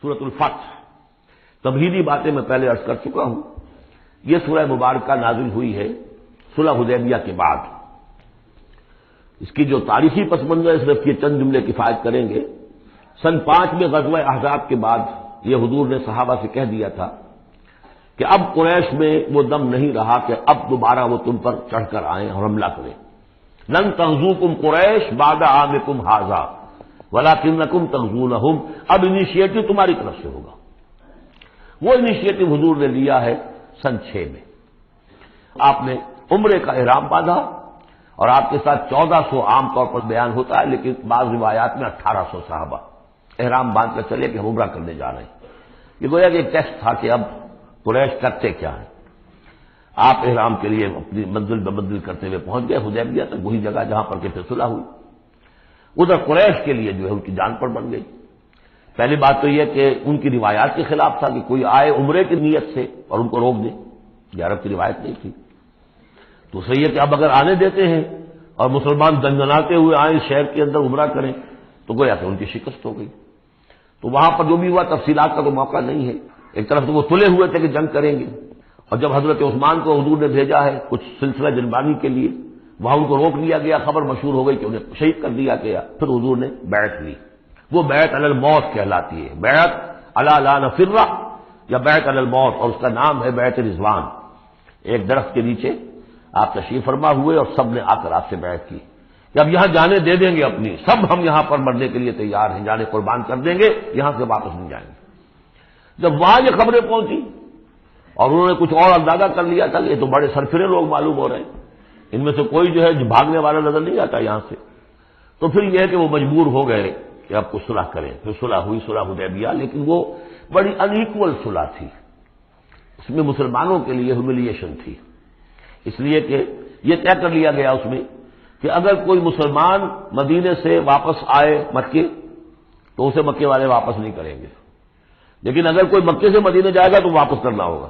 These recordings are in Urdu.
سورۃ الفتح تمہیدی باتیں میں پہلے عرض کر چکا ہوں. یہ سورہ مبارکہ نازل ہوئی ہے صلح حدیبیہ کے بعد. اس کی جو تاریخی پس منظر ہے صرف یہ چند جملے کفایت کریں گے. سن 5 میں غزوہ احزاب کے بعد یہ حضور نے صحابہ سے کہہ دیا تھا کہ اب قریش میں وہ دم نہیں رہا کہ اب دوبارہ وہ تم پر چڑھ کر آئیں اور حملہ کریں. لن تغزوکم قریش بعد عامکم ھذا ولکنکم تغزونہم. اب انیشیٹو تمہاری طرف سے ہوگا. وہ انیشیٹو حضور نے لیا ہے سن 6 میں. آپ نے عمرے کا احرام باندھا اور آپ کے ساتھ 1400 عام طور پر بیان ہوتا ہے لیکن بعض روایات میں 1800 صحابہ احرام باندھ کر چلے کہ ہم عمرہ کرنے جا رہے ہیں. یہ گویا کہ ایک ٹیسٹ تھا کہ اب قریش کرتے کیا ہے. آپ احرام کے لیے اپنی منزل بمنزل کرتے ہوئے پہنچ گئے حدیبیہ تک، وہی جگہ جہاں پر کہ صلح ہوئی. ادھر قریش کے لیے جو ہے ان کی جان پر بن گئی. پہلی بات تو یہ کہ ان کی روایات کے خلاف تھا کہ کوئی آئے عمرے کی نیت سے اور ان کو روک دے. یہ عرب کی روایت نہیں تھی. تو صحیح ہے کہ اب اگر آنے دیتے ہیں اور مسلمان دنگناتے ہوئے آئیں شہر کے اندر عمرہ کریں تو گویا کہ ان کی شکست ہو گئی. تو وہاں پر جو بھی ہوا تفصیلات کا تو موقع نہیں ہے. ایک طرف تو وہ تلے ہوئے تھے کہ جنگ کریں گے، اور جب حضرت عثمان کو حضور نے بھیجا ہے کچھ سلسلہ جنبانی کے لیے وہاں ان کو روک لیا گیا. خبر مشہور ہو گئی کہ انہیں شہید کر دیا گیا. پھر حضور نے بیعت لی. وہ بیعت علی الموت کہلاتی ہے. بیعت علی لا نفر یا بیعت علی الموت، اور اس کا نام ہے بیعت رضوان. ایک درخت کے نیچے آپ تشریف فرما ہوئے اور سب نے آ کر آپ سے بیعت کی کہ اب یہاں جانے دے دیں گے اپنی، سب ہم یہاں پر مرنے کے لیے تیار ہیں، جانے قربان کر دیں گے، یہاں سے واپس نہیں جائیں گے. جب وہاں یہ خبریں پہنچی اور انہوں نے کچھ اور اندازہ کر لیا تھا کہ یہ تو بڑے سرفرے لوگ معلوم ہو رہے ہیں، ان میں سے کوئی جو ہے بھاگنے والا نظر نہیں آتا یہاں سے، تو پھر یہ ہے کہ وہ مجبور ہو گئے کہ اب کچھ صلح کریں. پھر صلح ہوئی، صلح حدیبیہ، لیکن وہ بڑی ان ایکول صلح تھی. اس میں مسلمانوں کے لیے ہیوملیشن تھی، اس لیے کہ یہ طے کر لیا گیا اس میں کہ اگر کوئی مسلمان مدینے سے واپس آئے مکے تو اسے مکے والے واپس نہیں کریں گے، لیکن اگر کوئی مکے سے مدینے جائے گا تو واپس کرنا ہوگا.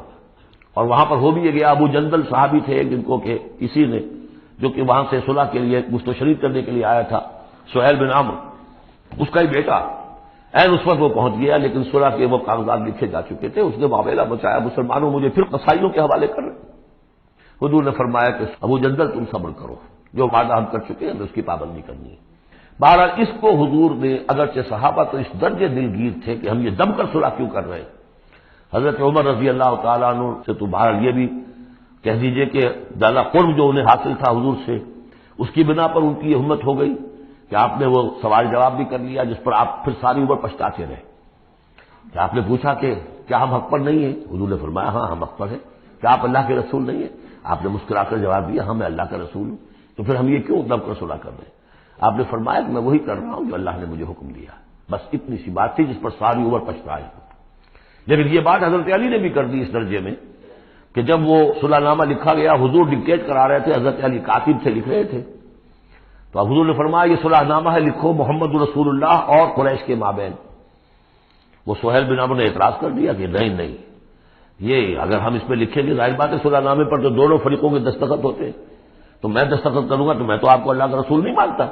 اور وہاں پر ہو بھی یہ گیا. ابو جندل صحابی تھے جن کو کہ اسی نے جو کہ وہاں سے صلح کے لیے مستشرف کرنے کے لیے آیا تھا، سہیل بن عمرو، اس کا ہی بیٹا عین اس وقت وہ پہنچ گیا، لیکن صلح کے وہ کاغذات لکھے جا چکے تھے. اس نے معاملہ بچایا. مسلمانوں مجھے پھر قصائیوں کے حوالے کر رہے. حضور نے فرمایا کہ ابو جندل تم صبر کرو، جو وعدہ ہم کر چکے ہیں ہمیں اس کی پابندی کرنی ہے. بہرحال اس کو حضور نے، اگرچہ صحابہ تو اس درجے دلگیر تھے کہ ہم یہ دم کر صلح کیوں کر رہے ہیں. حضرت عمر رضی اللہ تعالیٰ عنہ سے تو بہرحال یہ بھی کہہ دیجئے کہ زیادہ قرب جو انہیں حاصل تھا حضور سے، اس کی بنا پر ان کی یہ ہمت ہو گئی کہ آپ نے وہ سوال جواب بھی کر لیا جس پر آپ پھر ساری عمر پچھتاتے رہے. کہ آپ نے پوچھا کہ کیا ہم حق پر نہیں ہیں؟ حضور نے فرمایا ہاں ہم حق پر ہیں. کیا آپ اللہ کے رسول نہیں ہیں؟ آپ نے مسکرا کر جواب دیا ہاں میں اللہ کا رسول ہوں. تو پھر ہم یہ کیوں دم کر صلح کر رہے ہیں؟ آپ نے فرمایا کہ میں وہی کر رہا ہوں جو اللہ نے مجھے حکم دیا. بس اتنی سی بات تھی جس پر ساری عمر پچھتائے. لیکن یہ بات حضرت علی نے بھی کر دی اس درجے میں کہ جب وہ صلح نامہ لکھا گیا، حضور ڈکٹیٹ کرا رہے تھے، حضرت علی کاتب سے لکھ رہے تھے، تو اب حضور نے فرمایا یہ صلح نامہ ہے، لکھو محمد رسول اللہ اور قریش کے مابین. وہ سہیل بن عمرو نے اعتراض کر دیا کہ نہیں، یہ اگر ہم اس میں لکھیں گے ظاہر بات ہے صلح نامے پر تو دونوں فریقوں کے دستخط ہوتے ہیں، تو میں دستخط کروں گا تو میں تو آپ کو اللہ کا رسول نہیں مانتا،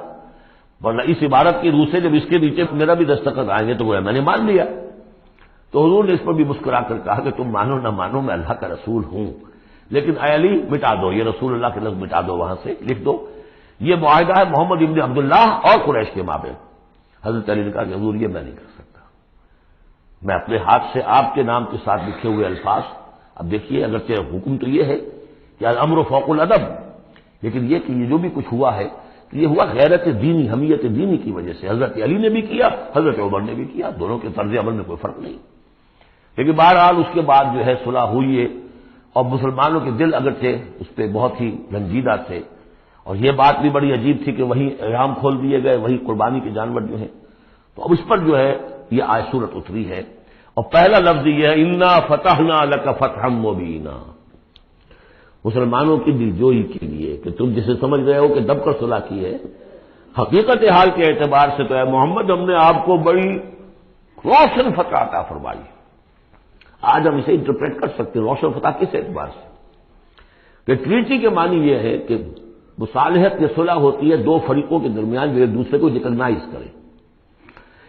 ورنہ اس عبارت کی روح سے جب اس کے نیچے میرا بھی دستخط آئیں گے تو وہ میں نے مان لیا. تو حضور نے اس پر بھی مسکرا کر کہا کہ تم مانو نہ مانو میں اللہ کا رسول ہوں، لیکن اے علی مٹا دو یہ رسول اللہ کے لفظ، مٹا دو وہاں سے، لکھ دو یہ معاہدہ ہے محمد ابن عبداللہ اور قریش کے مابین. حضرت علی نے کہا کہ حضور یہ میں نہیں کر سکتا، میں اپنے ہاتھ سے آپ کے نام کے ساتھ لکھے ہوئے الفاظ. اب دیکھیے اگرچہ حکم تو یہ ہے کہ الامر فوق الادب، لیکن یہ کہ یہ جو بھی کچھ ہوا ہے یہ ہوا غیرت دینی، حمیت دینی کی وجہ سے. حضرت علی نے بھی کیا، حضرت عمر نے بھی کیا، دونوں کے طرز عمل میں کوئی فرق نہیں. لیکن بہرحال اس کے بعد جو ہے صلح ہوئی ہے اور مسلمانوں کے دل اگرچہ اس پہ بہت ہی رنجیدہ تھے، اور یہ بات بھی بڑی عجیب تھی کہ وہیں احرام کھول دیے گئے، وہیں قربانی کے جانور جو ہیں. تو اب اس پر جو ہے یہ آیت سورت اتری ہے، اور پہلا لفظ یہ ہے انا فتحنا لک فتحا مبینا، مسلمانوں کی دلجوئی کے لیے کہ تم جسے سمجھ رہے ہو کہ دب کر صلح کی ہے، حقیقت حال کے اعتبار سے تو ہے محمد ہم نے آپ کو بڑی روشن فتح عطا فرمائی. آج ہم اسے انٹرپریٹ کر سکتے ہیں روشن فتح کس اعتبار سے کہ ٹریٹی کے معنی یہ ہے کہ مصالحت یا صلح ہوتی ہے دو فریقوں کے درمیان جو ایک دوسرے کو ریکگنائز کریں.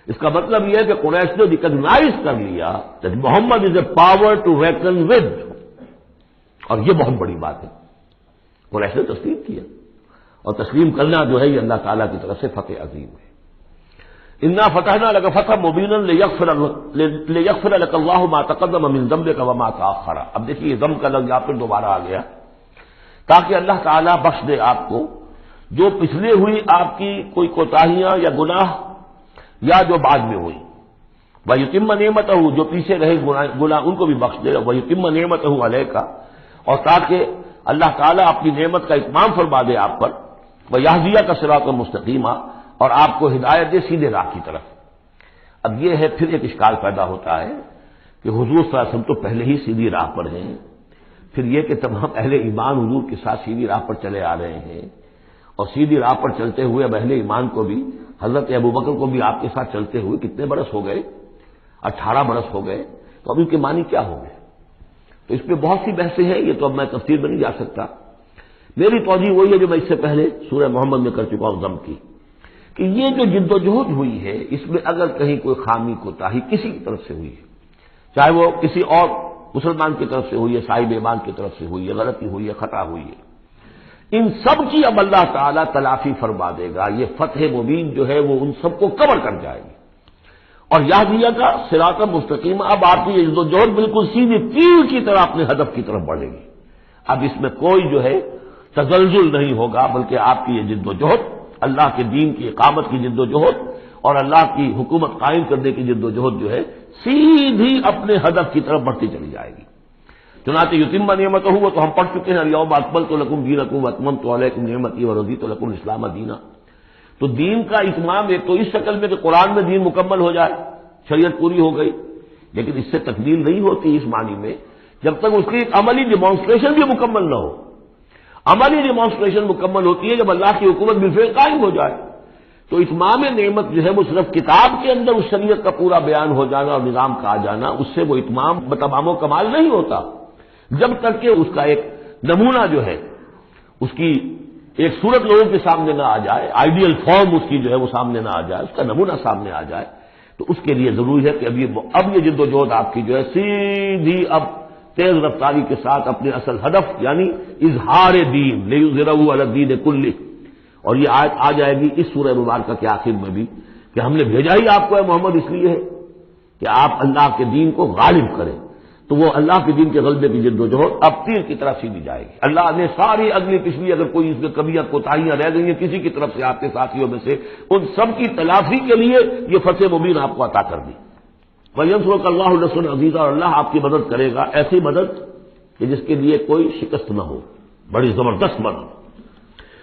اس کا مطلب یہ ہے کہ قریش نے ریکگنائز کر لیا کہ Muhammad is a power to reckon with, اور یہ بہت بڑی بات ہے، قریش نے تسلیم کیا، اور تسلیم کرنا جو ہے یہ اللہ تعالیٰ کی طرف سے فتح عظیم ہے۔ انا فتحنا لك فتحا مبینا لیغفر لك الله ما تقدم من ذنبك وما تاخر۔ اب دیکھیے یہ ذنب کا لفظ یہاں پھر دوبارہ آ گیا، تاکہ اللہ تعالیٰ بخش دے آپ کو جو پچھلے ہوئی آپ کی کوئی کوتاہیاں یا گناہ یا جو بعد میں ہوئی، وَيُتِمَّ نِعْمَتَهُ جو پیچھے رہے گناہ ان کو بھی بخش دے، وَيُتِمَّ نِعْمَتَهُ عَلَيْكَ اور تاکہ اللہ تعالیٰ اپنی نعمت کا اتمام فرما دے آپ پر، وَيَهْدِيَكَ صِرَاطًا مُسْتَقِيمًا اور آپ کو ہدایت دے سیدھے راہ کی طرف۔ اب یہ ہے پھر ایک اشکال پیدا ہوتا ہے کہ حضور صلی اللہ علیہ وسلم تو پہلے ہی سیدھی راہ پر ہیں، پھر یہ کہ تمام اہل ایمان حضور کے ساتھ سیدھی راہ پر چلے آ رہے ہیں، اور سیدھی راہ پر چلتے ہوئے اب اہل ایمان کو بھی، حضرت ابوبکر کو بھی آپ کے ساتھ چلتے ہوئے کتنے برس ہو گئے؟ 18 برس ہو گئے، تو اب ان کے معنی کیا ہوں گے؟ تو اس پہ بہت سی بحثیں ہیں، یہ تو اب میں تفصیل میں نہیں جا سکتا۔ میری توجہ وہی ہے جو میں اس سے پہلے سورہ محمد میں کر چکا ہوں ضم کی، کہ یہ جو جد و جہد ہوئی ہے اس میں اگر کہیں کوئی خامی کوتاہی کسی کی طرف سے ہوئی ہے، چاہے وہ کسی اور مسلمان کی طرف سے ہوئی ہے، صاحب ایمان کی طرف سے ہوئی ہے، غلطی ہوئی ہے، خطا ہوئی ہے، ان سب کی اب اللہ تعالیٰ تلافی فرما دے گا۔ یہ فتح مبین جو ہے وہ ان سب کو کور کر جائے گی، اور یہدیہ کا صراط مستقیم، اب آپ کی یہ جد و جہد بالکل سیدھی تیر کی طرح اپنے ہدف کی طرف بڑھے گی۔ اب اس میں کوئی جو ہے تزلزل نہیں ہوگا، بلکہ آپ کی یہ جد و جہد، اللہ کے دین کی اقامت کی جد و جہد اور اللہ کی حکومت قائم کرنے کی جد و جہد جو ہے سیدھی اپنے ہدف کی طرف بڑھتی چلی جائے گی۔ چنانچہ یتم نعمتہ وہ تو ہم پڑھ چکے ہیں، الیوم اکملت لکم دینکم واتممت علیکم نعمتی ورضیت لکم الاسلام دینا۔ تو دین کا اتمام ایک تو اس شکل میں کہ قرآن میں دین مکمل ہو جائے، شریعت پوری ہو گئی، لیکن اس سے تکمیل نہیں ہوتی اس معنی میں جب تک اس کی ایک عملی ڈیمانسٹریشن بھی مکمل نہ ہو۔ عملی ڈیمانسٹریشن مکمل ہوتی ہے جب اللہ کی حکومت بالفعل قائم ہو جائے۔ تو اتمام نعمت جو ہے وہ صرف کتاب کے اندر اس شریعت کا پورا بیان ہو جانا اور نظام کا آ جانا، اس سے وہ اتمام بتمام و کمال نہیں ہوتا جب تک کہ اس کا ایک نمونہ جو ہے، اس کی ایک صورت لوگوں کے سامنے نہ آ جائے، آئیڈیل فارم اس کی جو ہے وہ سامنے نہ آ جائے، اس کا نمونہ سامنے آ جائے۔ تو اس کے لیے ضروری ہے کہ اب یہ جد و جہد آپ کی جو ہے سیدھی اب تیز رفتاری کے ساتھ اپنے اصل ہدف یعنی اظہار دین لیظہرہ علی الدین کلہ، اور یہ آیت آ جائے گی اس سورہ مبارکہ کے آخر میں بھی کہ ہم نے بھیجا ہی آپ کو ہے محمد اس لیے ہے کہ آپ اللہ کے دین کو غالب کریں۔ تو وہ اللہ کے دین کے غلبے کی جد و جہد اب تیر کی طرف سیدھی جائے گی۔ اللہ نے ساری اگلی پچھلی اگر کوئی اس میں کمیاں کوتاہیاں رہ گئی ہیں کسی کی طرف سے آپ کے ساتھیوں میں سے، ان سب کی تلافی کے لیے یہ فتح مبین آپ کو عطا کر دی۔ وَيَنْصُرَكَ اللَّهُ نَصْرًا عَزِيزًا، اور اللہ آپ کی مدد کرے گا ایسی مدد کہ جس کے لیے کوئی شکست نہ ہو، بڑی زبردست مدد۔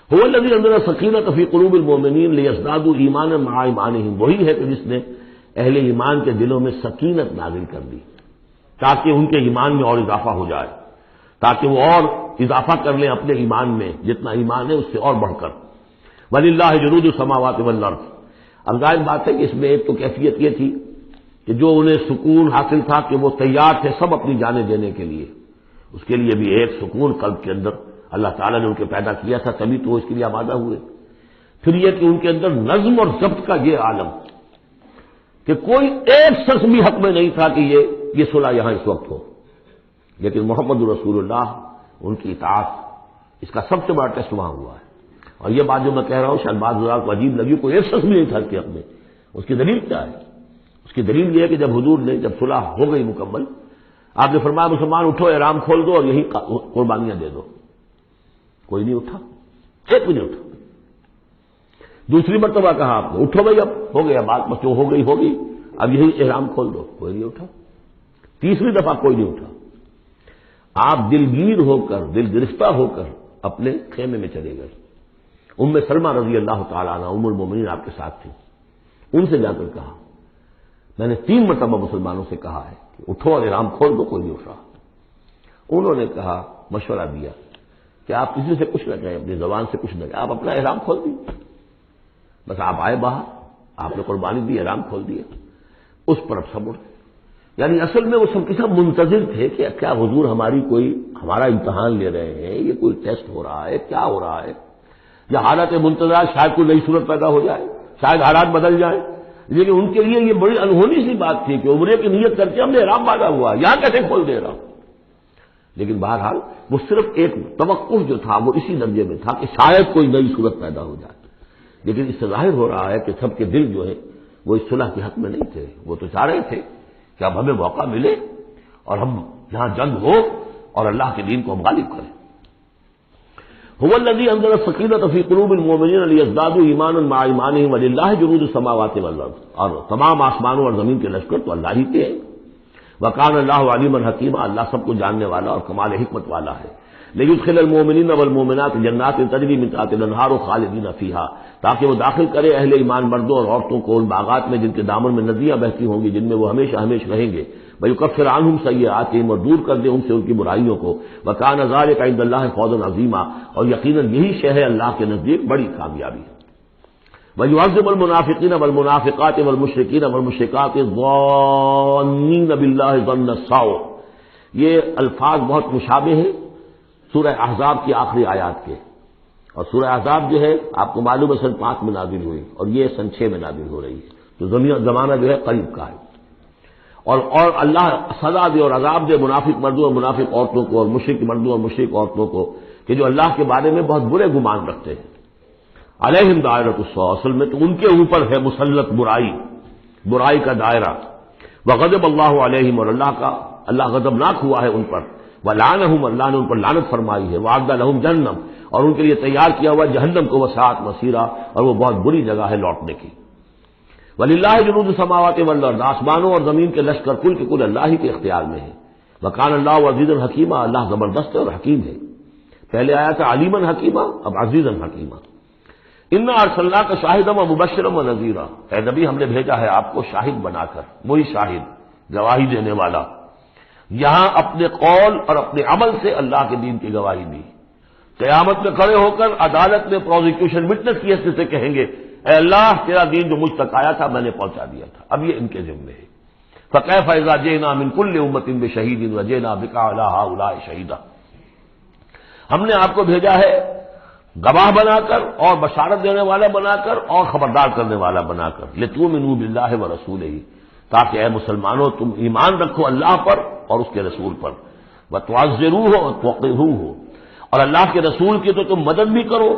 هُوَ الَّذِي أَنزَلَ السَّكِينَةَ فِي قُلُوبِ الْمُؤْمِنِينَ لِيَزْدَادُوا إِيمَانًا مَعَ إِيمَانِهِمْ، وہی ہے کہ جس نے اہل ایمان کے دلوں میں سکینت نازل کر دی تاکہ ان کے ایمان میں اور اضافہ ہو جائے، تاکہ وہ اور اضافہ کر لیں اپنے ایمان میں، جتنا ایمان ہے اس سے اور بڑھ کر۔ وَلِلَّهِ جُنُودُ السَّمَاوَاتِ وَالْأَرْضِ، اب ظاہر بات ہے کہ اس میں ایک تو کیفیت یہ تھی کہ جو انہیں سکون حاصل تھا کہ وہ تیار تھے سب اپنی جانیں دینے کے لیے، اس کے لیے بھی ایک سکون قلب کے اندر اللہ تعالیٰ نے ان کے پیدا کیا تھا، تبھی تو وہ اس کے لیے آمادہ ہوئے۔ پھر یہ کہ ان کے اندر نظم اور ضبط کا یہ عالم کہ کوئی ایک شخص بھی حق میں نہیں تھا کہ یہ صلح یہاں اس وقت ہو، لیکن محمد رسول اللہ ان کی اطاعت اس کا سب سے بڑا ٹیسٹ وہاں ہوا ہے۔ اور یہ بات جو میں کہہ رہا ہوں شاید بعض لوگوں کو عجیب لگی، کوئی ایک شخص بھی نہیں تھا کہ حق میں۔ اس کی دلیل کیا ہے؟ اس کی دلیل یہ ہے کہ جب حضور نے جب صلح ہو گئی مکمل، آپ نے فرمایا مسلمان اٹھو احرام کھول دو اور یہی قربانیاں دے دو، کوئی نہیں اٹھا، ایک بھی نہیں اٹھا۔ دوسری مرتبہ کہا آپ نے اٹھو بھائی اب ہو گیا بات، بس جو ہو گئی ہوگی، اب یہی احرام کھول دو، کوئی نہیں اٹھا۔ تیسری دفعہ کوئی نہیں اٹھا۔ آپ دلگیر ہو کر، دل گرفتہ ہو کر اپنے خیمے میں چلے گئے۔ ام سلمہ رضی اللہ تعالیٰ عنہ ام المومنین آپ کے ساتھ تھی، ان سے جا کر کہا میں نے 3 مرتبہ مسلمانوں سے کہا ہے کہ اٹھو اور احرام کھول دو، کوئی نہیں اٹھ رہا۔ انہوں نے کہا مشورہ دیا کہ آپ کسی سے کچھ نہ کہیں، اپنی زبان سے کچھ نہ کہیں، آپ اپنا احرام کھول دیے، بس آپ آئے باہر، آپ نے قربانی دی، احرام کھول دیا، اس پر اب سب اٹھے۔ یعنی اصل میں وہ سب کے سب منتظر تھے کہ کیا حضور ہمارا امتحان لے رہے ہیں، یہ کوئی ٹیسٹ ہو رہا ہے، کیا ہو رہا ہے، یا حالت منتظر شاید کوئی نئی صورت پیدا ہو جائے، شاید حالات بدل جائیں۔ لیکن ان کے لیے یہ بڑی انہونی سی بات تھی کہ عمرے کی نیت کر کے ہم نے احرام باندھا ہوا، یہاں کیسے کھول دے رہا ہوں؟ لیکن بہرحال وہ صرف ایک توقف جو تھا وہ اسی درجے میں تھا کہ شاید کوئی نئی صورت پیدا ہو جائے، لیکن اس سے ظاہر ہو رہا ہے کہ سب کے دل جو ہے وہ اس صلح کے حق میں نہیں تھے، وہ تو چاہ رہے تھے کہ اب ہمیں موقع ملے اور ہم یہاں جنگ ہو اور اللہ کے دین کو ہم غالب کریں۔ هو الذي انزل السکینۃ فی قلوب المؤمنین لیزدادوا ایمانا مع ایمانہم وللہ جنود السماوات والارض، اور تمام آسمانوں اور زمین کے لشکر تو اللہ ہی کے ہیں۔ وکان اللہ علیما حکیما، اللہ سب کو جاننے والا اور کمال حکمت والا ہے۔ لیدخل المؤمنین والمؤمنات جنات تجری من تحتها الانہار خالدین فیہا، تاکہ وہ داخل کرے اہل ایمان مردوں اور عورتوں کو ان باغات میں جن کے دامن میں ندیاں بہتی ہوں گی، جن میں وہ ہمیشہ ہمیشہ رہیں گے۔ وَيُكَفِّرْ عَنْهُمْ سَيِّئَاتِهِمْ، اور دور کر دے ان سے ان کی برائیوں کو۔ وَكَانَ ذَلِكَ عِندَ اللَّهِ فَوْزًا عَظِيمًا، اور یقیناً یہی شے ہے اللہ کے نزدیک بڑی کامیابی ہے۔ وَيُعَذِّبُ الْمُنَافِقِينَ وَالْمُنَافِقَاتِ وَالْمُشْرِكِينَ وَالْمُشْرِكَاتِ الظَّانِّينَ بِاللَّهِ ظَنَّ السَّوْءِ، یہ الفاظ بہت مشابہ ہیں سورہ احزاب کی آخری آیات کے، اور سورہ احزاب جو ہے آپ کو معلوم ہے سن 5 میں نازل ہوئی اور یہ سن 6 میں نازل ہو رہی ہے، تو زمانہ جو ہے قریب کا ہے۔ اور اللہ سزا دے اور عذاب دے منافق مردوں اور منافق عورتوں کو، اور مشرک مردوں اور مشرک عورتوں کو کہ جو اللہ کے بارے میں بہت برے گمان رکھتے ہیں۔ علیہم دائرۃ السوء، اصل میں تو ان کے اوپر ہے مسلط برائی کا دائرہ۔ وغضب اللہ علیہم، اور اللہ غضبناک ہوا ہے ان پر۔ ولعنہم، اللہ نے ان پر لعنت فرمائی ہے۔ وعد لہم جہنم، اور ان کے لیے تیار کیا ہوا جہنم کو، وساعت مصیرا، اور وہ بہت بری جگہ ہے لوٹنے کی۔ وللہ جنود السماوات والارض، آسمانوں اور زمین کے لشکر کل کے کل اللہ ہی کے اختیار میں ہے۔ وکان اللہ عزیزا حکیما، اللہ زبردست ہے اور حکیم ہے۔ پہلے آیا تھا علیما حکیما، اب عزیزا حکیما۔ انا ارسلناک شاہدا ومبشرا ونذیرا، اے نبی ہم نے بھیجا ہے آپ کو شاہد بنا کر، وہی شاہد گواہی دینے والا۔ یہاں اپنے قول اور اپنے عمل سے اللہ کے دین کی گواہی دی۔ قیامت میں کھڑے ہو کر عدالت میں پروزیکیوشن وٹنس کی حیثیت سے کہیں گے اے اللہ تیرا دین جو مجھ تک آیا تھا میں نے پہنچا دیا تھا، اب یہ ان کے ذمے ہے۔ فکیف اذا جئنا من کل امۃ بشہید وجئنا بک علی ہؤلاء شہیدا، ہم نے آپ کو بھیجا ہے گواہ بنا کر اور بشارت دینے والا بنا کر اور خبردار کرنے والا بنا کر، لتؤمنوا باللہ ورسولہ، تاکہ اے مسلمانوں تم ایمان رکھو اللہ پر اور اس کے رسول پر، وتعزروہ وتوقروہ، اور اللہ کے رسول کی تو تم مدد بھی کرو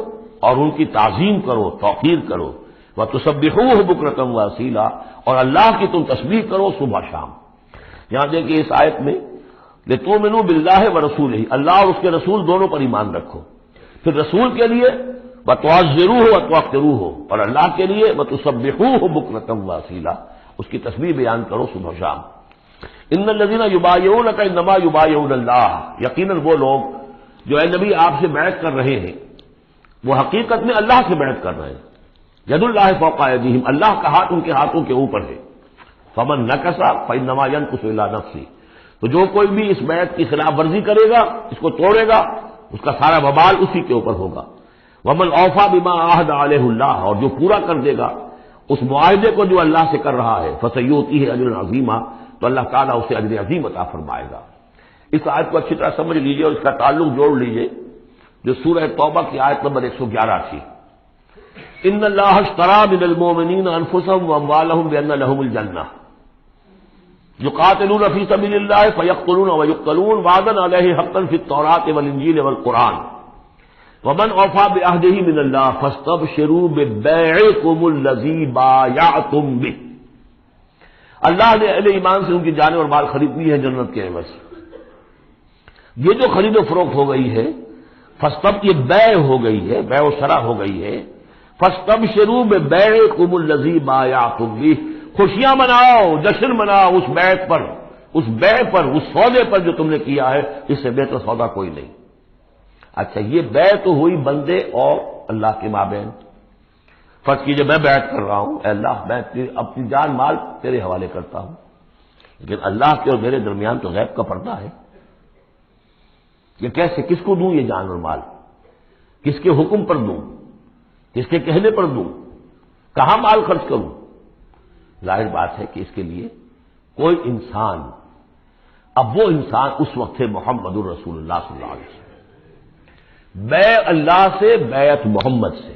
اور ان کی تعظیم کرو، توقیر کرو، وتسبحوہ بکرۃ واصیلا، اور اللہ کی تم تسبیح کرو صبح شام۔ یہاں دیکھیے اس آیت میں لتؤمنوا باللہ ورسولہ، اللہ اور اس کے رسول دونوں پر ایمان رکھو، پھر رسول کے لیے وتعزروہ وتوقروہ، اور اللہ کے لیے وتسبحوہ بکرۃ واصیلا، اس کی تسبیح بیان کرو صبح شام۔ ان الذین یبایعونک انما یبایعون اللہ، یقیناً وہ لوگ جو اے نبی آپ سے بیعت کر رہے ہیں وہ حقیقت میں اللہ سے بیعت کر رہے ہیں۔ ید اللہ فوق ایدیہم، اللہ کا ہاتھ ان کے ہاتھوں کے اوپر ہے۔ فمن نکث فانما ینکث الی نفسہ، تو جو کوئی بھی اس بیعت کی خلاف ورزی کرے گا، اس کو توڑے گا، اس کا سارا وبال اسی کے اوپر ہوگا۔ ومن اوفی بما عاہد علیہ اللہ، اور جو پورا کر دے گا اس معاہدے کو جو اللہ سے کر رہا ہے، فسیؤتیہ اجرا عظیما، تو اللہ تعالیٰ اسے اجر عظیم عطا فرمائے گا۔ اس آیت کو اچھی طرح سمجھ لیجئے اور اس کا تعلق جوڑ لیجئے جو سورہ توبہ کی آیت نمبر 111 تھی۔ ان اللہ اشتری من المؤمنین انفسهم واموالهم بان لهم الجنہ یقاتلون فی سبیل اللہ فیقتلون ویقتلون وعدا علیہ حقا فی التوراۃ والانجیل والقرآن ومن اوفی بعہدہ من اللہ فاستبشروا ببیعکم الذی بایعتم بہ، اللہ نے اہل ایمان سے ان کی جانیں اور مال خرید لی ہے جنت کے عوض۔ یہ جو خرید و فروخت ہو گئی ہے یہ بیع ہو گئی ہے، بیع و شرع ہو گئی ہے۔ فاستبشروا ببیعکم الذی بایعتم بہ، خوشیاں مناؤ، جشن مناؤ اس بیعت پر، اس بیع پر، اس سودے پر جو تم نے کیا ہے، اس سے بہتر سودا کوئی نہیں۔ اچھا یہ بیع تو ہوئی بندے اور اللہ کے مابین۔ فرض کیجئے میں بیعت کر رہا ہوں، اے اللہ میں اپنی جان مال تیرے حوالے کرتا ہوں، لیکن اللہ کے اور میرے درمیان تو غیب کا پردہ ہے۔ یہ کیسے، کس کو دوں یہ جان اور مال، کس کے حکم پر دوں، کس کے کہنے پر دوں، کہاں مال خرچ کروں؟ ظاہر بات ہے کہ اس کے لیے کوئی انسان، اب وہ انسان اس وقت ہے محمد الرسول اللہ صلی اللہ علیہ وسلم، بیع اللہ سے، بیعت محمد سے۔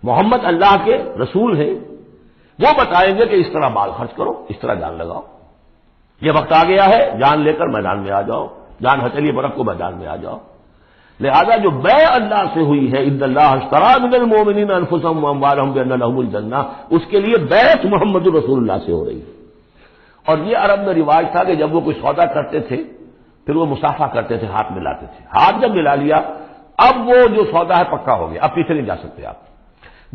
محمد اللہ کے رسول ہیں، وہ بتائیں گے کہ اس طرح مال خرچ کرو، اس طرح جان لگاؤ، یہ وقت آ گیا ہے جان لے کر میدان میں آ جاؤ، جان ہتھیلی پر رکھ کو میدان میں آ جاؤ۔ لہذا جو بیع اللہ سے ہوئی ہے، ان اللہ اشتری من المؤمنین انفسهم واموالهم بان لهم الجنہ، اس کے لیے بیعت محمد رسول اللہ سے ہو رہی ہے۔ اور یہ عرب میں رواج تھا کہ جب وہ کوئی سودا کرتے تھے پھر وہ مصافحہ کرتے تھے، ہاتھ ملاتے تھے، ہاتھ جب ملا لیا اب وہ جو سودا ہے پکا ہو گیا، اب پیچھے نہیں جا سکتے آپ۔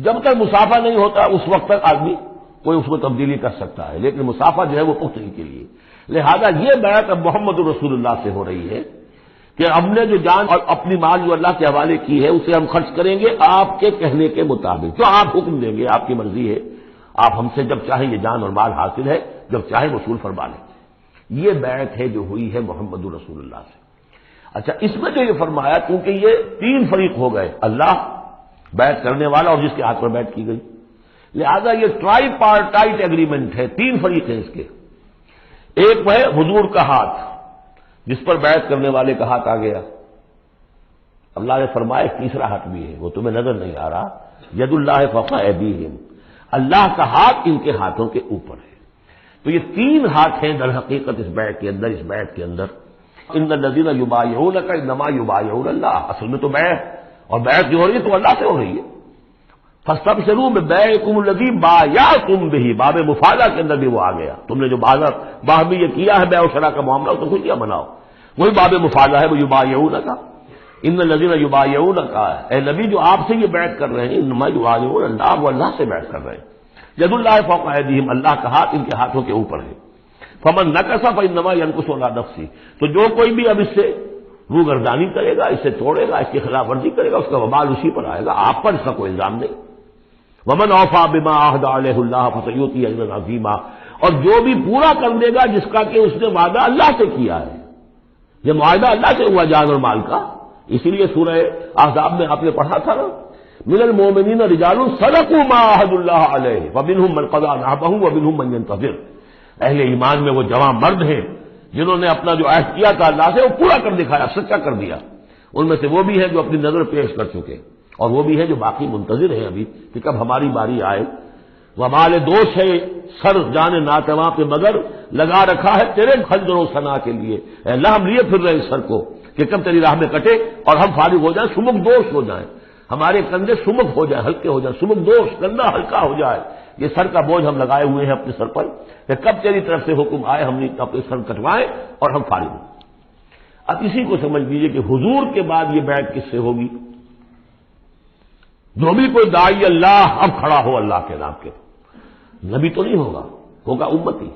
جب تک مصافحہ نہیں ہوتا اس وقت تک آدمی کوئی اس میں تبدیلی کر سکتا ہے، لیکن مصافحہ جو ہے وہ پختگی کے لیے۔ لہذا یہ بیعت اب محمد رسول اللہ سے ہو رہی ہے کہ ہم نے جو جان اور اپنی مال جو اللہ کے حوالے کی ہے اسے ہم خرچ کریں گے آپ کے کہنے کے مطابق، جو آپ حکم دیں گے، آپ کی مرضی ہے، آپ ہم سے جب چاہیں یہ جان اور مال حاصل ہے، جب چاہیں وصول فرما لیں۔ یہ بیعت ہے جو ہوئی ہے محمد رسول اللہ سے۔ اچھا، اس میں جو یہ فرمایا کیونکہ یہ تین فریق ہو گئے، اللہ، بیعت کرنے والا اور جس کے ہاتھ پر بیعت کی گئی، لہذا یہ ٹرائی پارٹائٹ ایگریمنٹ ہے، تین فریق ہیں اس کے۔ ایک وہ ہے حضور کا ہاتھ جس پر بیعت کرنے والے کا ہاتھ آ گیا، اللہ نے فرمایا تیسرا ہاتھ بھی ہے، وہ تمہیں نظر نہیں آ رہا، ید اللہ فوق ایدیہم، اللہ کا ہاتھ ان کے ہاتھوں کے اوپر ہے۔ تو یہ تین ہاتھ ہیں در حقیقت اس بیعت کے اندر، اس بیعت کے اندر۔ ان الذین یبایعونک انما یبایعون اللہ، اصل میں تو بیعت اور بیعت جو ہو رہی ہے تو اللہ سے ہو رہی ہے۔ فاستبشروا ببیعکم الذی بایعتم بہ، باب مفاعلہ کے اندر بھی وہ آ گیا، تم نے جو باہمی یہ کیا ہے بیع و شراء کا معاملہ، اس کو خوشیاں مناؤ، وہی باب مفاعلہ ہے، وہ یبایعونک، ان الذین یبایعونک، اے نبی جو آپ سے یہ بیعت کر رہے ہیں، انما یبایعون اللہ، وہ اللہ سے بیعت کر رہے ہیں۔ ید اللہ فوق ایدیہم، اللہ کا ہاتھ ان کے ہاتھوں کے اوپر ہے۔ فمن نکث فانما ینکث علی نفسہ، تو جو کوئی بھی اب اس سے روگردانی کرے گا، اس سے توڑے گا، اس کی خلاف ورزی کرے گا، اس کا وبال اسی پر آئے گا، آپ پر اس کا کوئی الزام نہیں۔ ومن اوفی بما عہد علیہ اللہ فسیؤتی اجرا عظیما، اور جو بھی پورا کر دے گا جس کا کہ اس نے وعدہ اللہ سے کیا ہے، یہ معاہدہ اللہ سے ہوا جان اور مال کا، اسی لیے سورہ احزاب میں آپ نے پڑھا تھا نا، من المؤمنین رجال صدقوا ما عہد اللہ علیہ ومنہم من قضی نحبہ ومنہم من ینتظر، اہل ایمان میں وہ جوان مرد ہیں جنہوں نے اپنا جو عہد کیا تھا اللہ سے وہ پورا کر دکھایا، سچا کر دیا، ان میں سے وہ بھی ہے جو اپنی نظر پیش کر چکے، اور وہ بھی ہے جو باقی منتظر ہیں ابھی کہ کب ہماری باری آئے۔ وبال دوش ہے سر جان ناتواں پہ مگر لگا رکھا ہے تیرے خنجر و ثنا کے لیے، اے اللہ ہم لیے پھر رہے اس سر کو کہ کب تیری راہ میں کٹے اور ہم فارغ ہو جائیں، سمک دوش ہو جائیں، ہمارے کندھے سمک ہو جائیں، ہلکے ہو جائیں، سمک دوش، کندھا ہلکا ہو جائے، یہ سر کا بوجھ ہم لگائے ہوئے ہیں اپنے سر پر کہ کب تیری طرف سے حکم آئے ہم نے اپنے سر کٹوائیں اور ہم فارغ ہوں۔ اب اسی کو سمجھ لیجیے کہ حضور کے بعد یہ بیعت کس سے ہوگی؟ جو بھی کوئی داعی اللہ اب کھڑا ہو اللہ کے نام کے، نبی تو نہیں ہوگا امتی،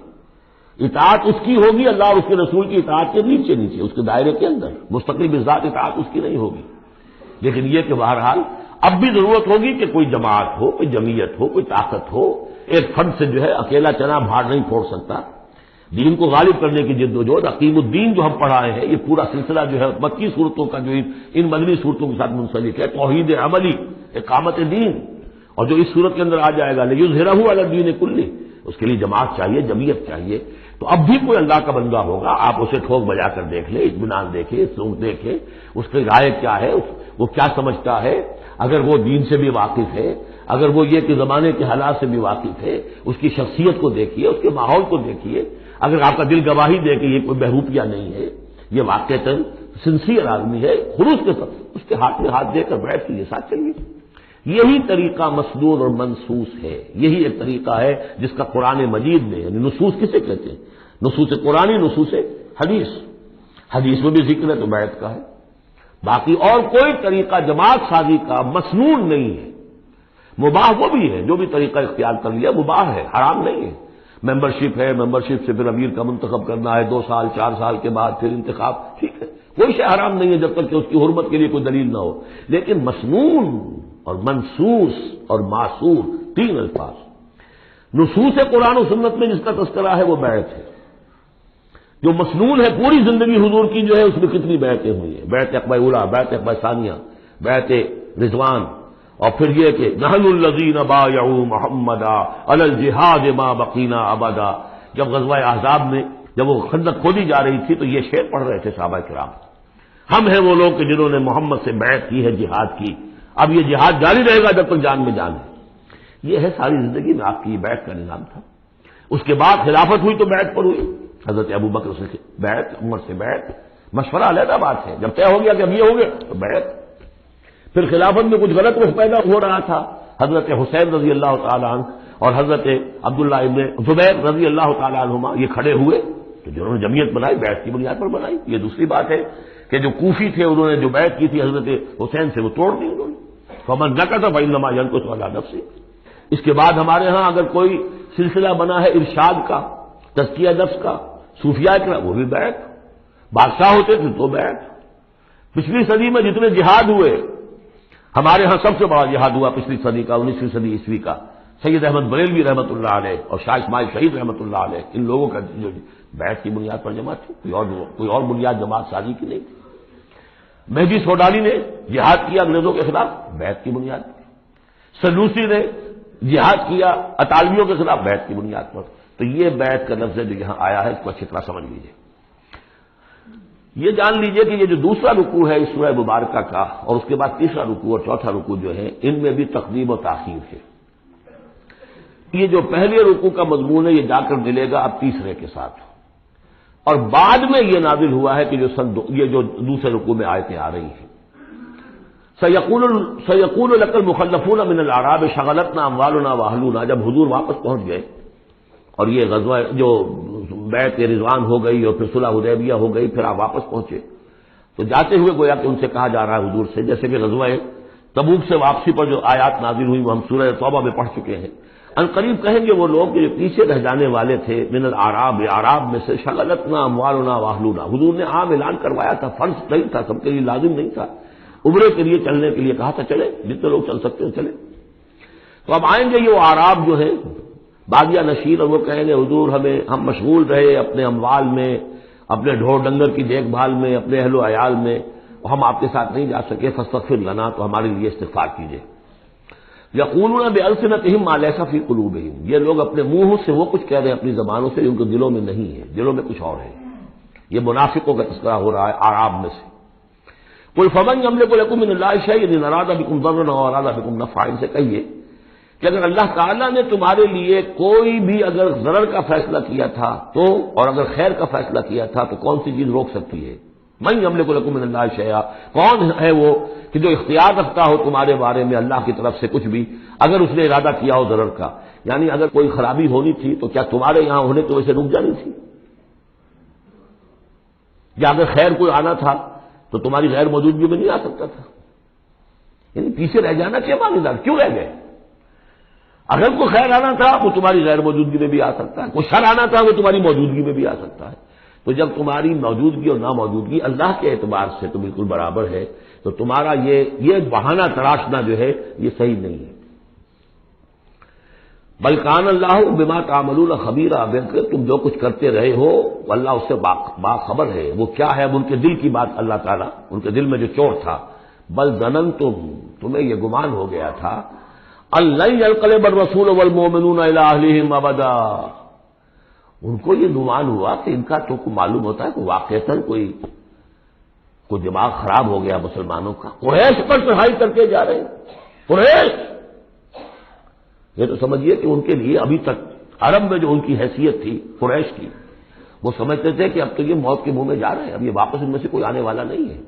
اطاعت اس کی ہوگی، اللہ اور اس کے رسول کی اطاعت کے نیچے نیچے اس کے دائرے کے اندر، مستقل بذات اطاعت اس کی نہیں ہوگی۔ لیکن یہ کہ بہرحال اب بھی ضرورت ہوگی کہ کوئی جماعت ہو، کوئی جمعیت ہو، کوئی طاقت ہو، ایک فرد سے جو ہے اکیلا چنا بھاڑ نہیں پھوڑ سکتا، دین کو غالب کرنے کی جد و جہد، عقیم الدین جو ہم پڑھائے ہیں، یہ پورا سلسلہ جو ہے مکی صورتوں کا جو ان مدنی صورتوں کے ساتھ منسلک ہے، توحید عملی، اقامت دین، اور جو اس صورت کے اندر آ جائے گا لیظہرہ علی الدین کلہ، اس کے لیے جماعت چاہیے، جمعیت چاہیے۔ تو اب بھی کوئی اللہ کا بندہ ہوگا، آپ اسے ٹھوک بجا کر دیکھ لیں، اطمینان دیکھیں، سوچ دیکھیں، اس کی رائے کیا ہے، وہ کیا سمجھتا ہے، اگر وہ دین سے بھی واقف ہے، اگر وہ یہ کہ زمانے کے حالات سے بھی واقف ہے، اس کی شخصیت کو دیکھیے، اس کے ماحول کو دیکھیے، اگر آپ کا دل گواہی دے کہ یہ کوئی بہروپیہ نہیں ہے، یہ واقعتاً سنسیئر آدمی ہے، خلوص کے ساتھ اس کے ہاتھ میں ہاتھ دے کر بیٹھ کے یہ ساتھ چلیے۔ یہی طریقہ مسنون اور منصوص ہے، یہی ایک طریقہ ہے جس کا قرآن مجید میں، یعنی نصوص کسے کہتے ہیں؟ نصوص قرآنی، نصوص حدیث، حدیث میں بھی ذکر ہے تو بیعت کا ہے، باقی اور کوئی طریقہ جماعت سازی کا مسنون نہیں ہے۔ مباح وہ بھی ہے، جو بھی طریقہ اختیار کر لیا مباح ہے، حرام نہیں ہے۔ ممبرشپ ہے، ممبرشپ سے پھر امیر کا منتخب کرنا ہے 2 سال 4 سال کے بعد پھر انتخاب، ٹھیک ہے، کوئی شے حرام نہیں ہے جب تک کہ اس کی حرمت کے لیے کوئی دلیل نہ ہو، لیکن مسنون اور منصوص اور معصور 3 الفاظ۔ نصوص قرآن و سنت میں جس کا تذکرہ ہے وہ بیعت ہے، جو مسنون ہے پوری زندگی حضور کی جو ہے اس میں کتنی بیعتیں ہوئی ہیں، بیعت عقبہ اولیٰ، بیعت عقبہ ثانیہ، بیعت رضوان، اور پھر یہ کہ نحن الذین بایعوا محمدا علی الجہاد ما بقینا ابدا، جب غزوہ احزاب میں جب وہ خندق کھودی جا رہی تھی تو یہ شعر پڑھ رہے تھے صحابہ کرام، ہم ہیں وہ لوگ کہ جنہوں نے محمد سے بیعت کی ہے جہاد کی، اب یہ جہاد جاری رہے گا جب تک جان میں جان ہے۔ یہ ہے ساری زندگی میں آپ کی بیعت کا نظام تھا. اس کے بعد خلافت ہوئی تو بیعت پر ہوئی. حضرت ابو بکر سے بیعت، عمر سے بیعت، مشورہ علیحدہ بات ہے. جب طے ہو گیا کہ اب یہ ہو گیا تو بیعت. پھر خلافت میں کچھ غلط رخ پیدا ہو رہا تھا. حضرت حسین رضی اللہ تعالیٰ عنہ اور حضرت عبداللہ ابن زبیر رضی اللہ تعالیٰ عنہما یہ کھڑے ہوئے تو جنہوں نے جمعیت بنائی بیعت کی بنیاد پر بنائی. یہ دوسری بات ہے کہ جو کوفی تھے انہوں نے جو بیعت کی تھی حضرت حسین سے وہ توڑ دی انہوں نے. فمن نکث فإنما ينكث على نفسه. اس کے بعد ہمارے ہاں اگر کوئی سلسلہ بنا ہے ارشاد کا، تزکیہ نفس کا، صوفیاء کا، وہ بھی بیعت. بادشاہ ہوتے تھے تو بیعت. پچھلی صدی میں جتنے جہاد ہوئے، ہمارے ہاں سب سے بڑا جہاد ہوا پچھلی صدی کا، 19ویں صدی عیسوی کا. سید احمد بریلوی رحمۃ اللہ علیہ اور شاہ اسماعیل شہید رحمۃ اللہ علیہ، ان لوگوں کا جو بیعت کی بنیاد پر جماعت تھی، کوئی اور بنیاد جماعت سازی کی نہیں تھی. مہدی سوڈانی نے جہاد کیا انگریزوں کے خلاف بیعت کی بنیاد پر. سنوسی نے جہاد کیا اطالویوں کے خلاف بیعت کی بنیاد پر. تو یہ بیعت کا لفظ جو یہاں آیا ہے اس کو اچھی طرح سمجھ لیجیے. یہ جان لیجئے کہ یہ جو دوسرا رکوع ہے اس سورہ مبارکہ کا، اور اس کے بعد تیسرا رکوع اور چوتھا رکوع جو ہے، ان میں بھی تقدیم و تاخیر ہے. یہ جو پہلے رکوع کا مضمون ہے یہ جا کر ملے گا اب تیسرے کے ساتھ، اور بعد میں یہ نازل ہوا ہے کہ یہ جو دوسرے رکوع میں آیتیں آ رہی ہیں. سیقول لک المخلفون من الاعراب شغلتنا اموالنا واہلونا. جب حضور واپس پہنچ گئے اور یہ غزوہ جو بیعت رضوان ہو گئی اور پھر صلح حدیبیہ ہو گئی، پھر آپ واپس پہنچے تو جاتے ہوئے گویا کہ ان سے کہا جا رہا ہے حضور سے، جیسے کہ غزوہ تبوک سے واپسی پر جو آیات نازل ہوئی وہ ہم سورہ توبہ میں پڑھ چکے ہیں. ان قریب کہیں گے وہ لوگ جو پیچھے رہ جانے والے تھے، من الاعراب، اعراب میں سے، شغلتنا اموالنا واہلونا. حضور نے عام اعلان کروایا تھا، فرض نہیں تھا، سب کے لیے لازم نہیں تھا. عمرے کے لیے چلنے کے لیے کہا تھا چلے، جتنے لوگ چل سکتے ہیں چلے. تو اب آئیں گے یہ اعراب جو ہے بادیہ نشین، اور وہ کہیں گے حضور ہم مشغول رہے اپنے اموال میں، اپنے ڈھور ڈنگر کی دیکھ بھال میں، اپنے اہل و عیال میں، ہم آپ کے ساتھ نہیں جا سکے. فاستغفر لنا، تو ہمارے لیے استغفار کیجیے. یقولون بألسنتہم ما لیس فی قلوبہم. یہ لوگ اپنے منہوں سے وہ کچھ کہہ رہے ہیں اپنی زبانوں سے ان کے دلوں میں نہیں ہے، دلوں میں کچھ اور ہے. یہ منافقوں کا تذکرہ ہو رہا ہے اعراب میں سے. قل فمن یملک لکم من اللہ شیئا ان اراد بکم ضرا او اراد بکم نفعا. ان سے کہیے کہ اگر اللہ تعالیٰ نے تمہارے لیے کوئی بھی اگر ضرر کا فیصلہ کیا تھا تو، اور اگر خیر کا فیصلہ کیا تھا تو کون سی چیز روک سکتی ہے؟ من یملک لکم من اللہ شیئا، کون ہے وہ کہ جو اختیار رکھتا ہو تمہارے بارے میں اللہ کی طرف سے کچھ بھی، اگر اس نے ارادہ کیا ہو ضرر کا. یعنی اگر کوئی خرابی ہونی تھی تو کیا تمہارے یہاں ہونے کی وجہ سے رک جانی تھی؟ یا اگر خیر کوئی آنا تھا تو تمہاری غیر موجودگی میں نہیں آ سکتا تھا؟ یعنی پیچھے رہ جانا کیا معنی دار، کیوں رہ گئے؟ اگر کوئی خیر آنا تھا وہ تمہاری غیر موجودگی میں بھی آ سکتا ہے، کوئی شر آنا تھا وہ تمہاری موجودگی میں بھی آ سکتا ہے. تو جب تمہاری موجودگی اور ناموجودگی اللہ کے اعتبار سے تو بالکل برابر ہے، تو تمہارا یہ بہانہ تراشنا جو ہے یہ صحیح نہیں ہے. بل کان اللہ بما تعملون خبیرا، بلکہ تم جو کچھ کرتے رہے ہو اللہ اس سے باخبر ہے. وہ کیا ہے؟ اب ان کے دل کی بات اللہ تعالیٰ، ان کے دل میں جو چور تھا. بل ظننتم، تمہیں یہ گمان ہو گیا تھا، ان لن ينقلب الرسول والمؤمنون الى اهلهم ابدا. ان کو یہ گمان ہوا کہ ان کا تو معلوم ہوتا ہے کہ واقعتاً کوئی دماغ خراب ہو گیا مسلمانوں کا، قریش پر چڑھائی کر کے جا رہے ہیں. قریش، یہ تو سمجھیے کہ ان کے لیے ابھی تک عرب میں جو ان کی حیثیت تھی قریش کی، وہ سمجھتے تھے کہ اب تو یہ موت کے منہ میں جا رہے ہیں، اب یہ واپس ان میں سے کوئی آنے والا نہیں ہے.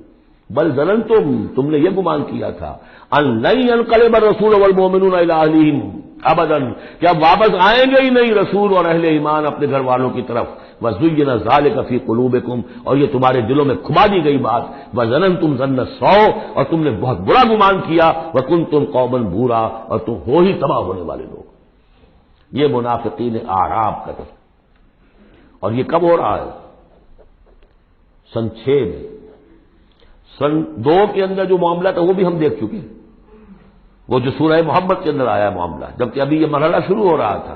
بل ظننتم، تم نے یہ گمان کیا تھا، ان لن ينقلب الرسول والمؤمنون الى اهلهم ابدا، کہ اب واپس آئیں گے ہی نہیں رسول اور اہل ایمان اپنے گھر والوں کی طرف. وزین ذلک فی قلوبکم، اور یہ تمہارے دلوں میں کھما دی گئی بات. وظننتم ظن السوء، اور تم نے بہت برا گمان کیا. وکنتم قوما بورا، اور تم ہو ہی تباہ ہونے والے لوگ. یہ منافقین اعراب کا تذکرہ. اور یہ کب ہو رہا ہے؟ سن 6 میں. سن 2 کے اندر جو معاملہ تھا وہ بھی ہم دیکھ چکے ہیں، وہ جو سورہ محمد کے اندر آیا معاملہ، جبکہ ابھی یہ مرحلہ شروع ہو رہا تھا،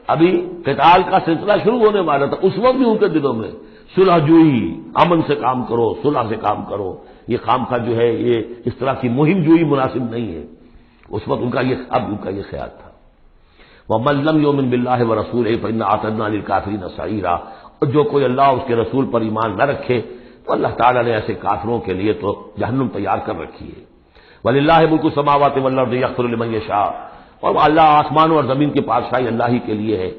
ابھی قتال کا سلسلہ شروع ہونے والا تھا. اس وقت بھی ان کے دلوں میں صلح جوئی، امن سے کام کرو، صلح سے کام کرو، یہ خام خواہ جو ہے یہ اس طرح کی مہم جوئی مناسب نہیں ہے. اس وقت ان کا یہ خیال تھا. وَمَن لَّمْ يُؤْمِن بِاللَّهِ وَرَسُولِهِ فَإِنَّ أَعْتَدْنَا لِلْكَافِرِينَ سَعِيرًا. اور جو کوئی اللہ اور اس کے رسول پر ایمان نہ رکھے تو اللہ تعالیٰ نے ایسے کافروں کے لیے تو جہنم تیار کر رکھی ہے. وَلِلَّهِ مُلْكُ السَّمَاوَاتِ وَالْأَرْضِ يَغْفِرُ لِمَن يَشَاءُ. اور اللہ آسمانوں اور زمین کی بادشاہی اللہ ہی کے لیے ہے،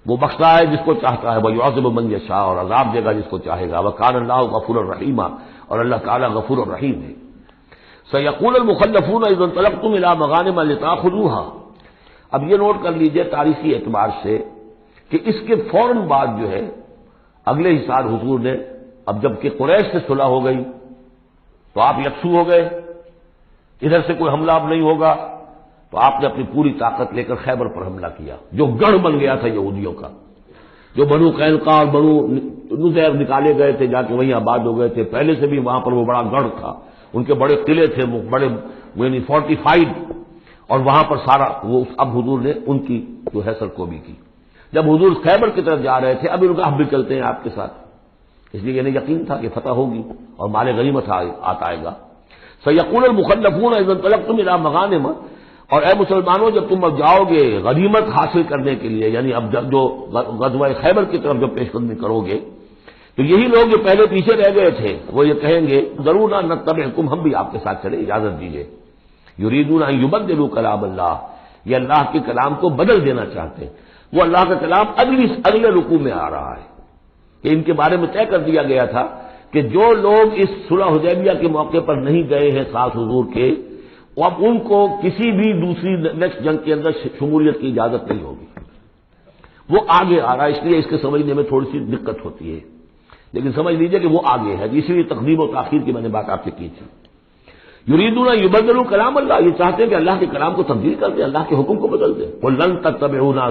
وہ بخشتا ہے جس کو چاہتا ہے، وَيُعَذِّبُ مَن يَشَاءُ، اور عذاب دے گا جس کو چاہے گا، وَكَانَ اللَّهُ غَفُورًا رَحِيمًا، اور اللہ تعالیٰ غفور الرحیم ہے۔ سَيَقُولُ الْمُخَلَّفُونَ إِذَا انطَلَقْتُمْ إِلَىٰ مَغَانِمَ لِتَأْخُذُوهَا، اب یہ نوٹ کر لیجئے تاریخی اعتبار سے کہ اس کے فوراً بعد جو ہے اگلے ہی سال حضور نے، اب جب کہ قریش سے صلح ہو گئی تو آپ یکسو ہو گئے، ادھر سے کوئی حملہ اب نہیں ہوگا، تو آپ نے اپنی پوری طاقت لے کر خیبر پر حملہ کیا، جو گڑھ بن گیا تھا یہودیوں کا، جو بنو قینقاع اور بنو نذیر نکالے گئے تھے، جا کے وہیں آباد ہو گئے تھے، پہلے سے بھی وہاں پر وہ بڑا گڑھ تھا، ان کے بڑے قلعے تھے، بڑے یعنی فورٹیفائڈ، اور وہاں پر سارا وہ اب حضور نے ان کی جو ہے سرکوبی کی۔ جب حضور خیبر کی طرف جا رہے تھے، اب ان کا ہم بھی چلتے ہیں آپ کے ساتھ، اس لیے انہیں یقین تھا کہ فتح ہوگی اور مال غنیمت آئے گا۔ سَيَقُولُ الْمُخَلَّفُونَ إِذَا انطَلَقْتُمْ إِلَىٰ مَغَانِمَ، اور اے مسلمانوں جب تم اب جاؤ گے غنیمت حاصل کرنے کے لیے، یعنی اب جب جو غزوہ خیبر کی طرف جب پیش قدمی کرو گے، تو یہی لوگ جو پہلے پیچھے رہ گئے تھے وہ یہ کہیں گے ضرور نہ نتبعکم، ہم بھی آپ کے ساتھ چلیں، اجازت دیجیے۔ یریدون ان یبدلوا کلام اللہ، یہ اللہ کے کلام کو بدل دینا چاہتے ہیں، وہ اللہ کا کلام اگلے رکوع میں آ رہا ہے کہ ان کے بارے میں طے کر دیا گیا تھا کہ جو لوگ اس صلح حدیبیہ کے موقع پر نہیں گئے ہیں ساتھ حضور کے، اب ان کو کسی بھی دوسری نیکسٹ جنگ کے اندر شمولیت کی اجازت نہیں ہوگی۔ وہ آگے آ رہا ہے، اس لیے اس کے سمجھنے میں تھوڑی سی دقت ہوتی ہے، لیکن سمجھ لیجئے کہ وہ آگے ہے، اسی لیے تقدیم و تاخیر کی میں نے بات آپ سے کی تھی۔ یریدون ان یبدلوا کلام اللہ، یہ چاہتے ہیں کہ اللہ کے کلام کو تبدیل کر دیں، اللہ کے حکم کو بدل دیں۔ قل لن تتبعونا،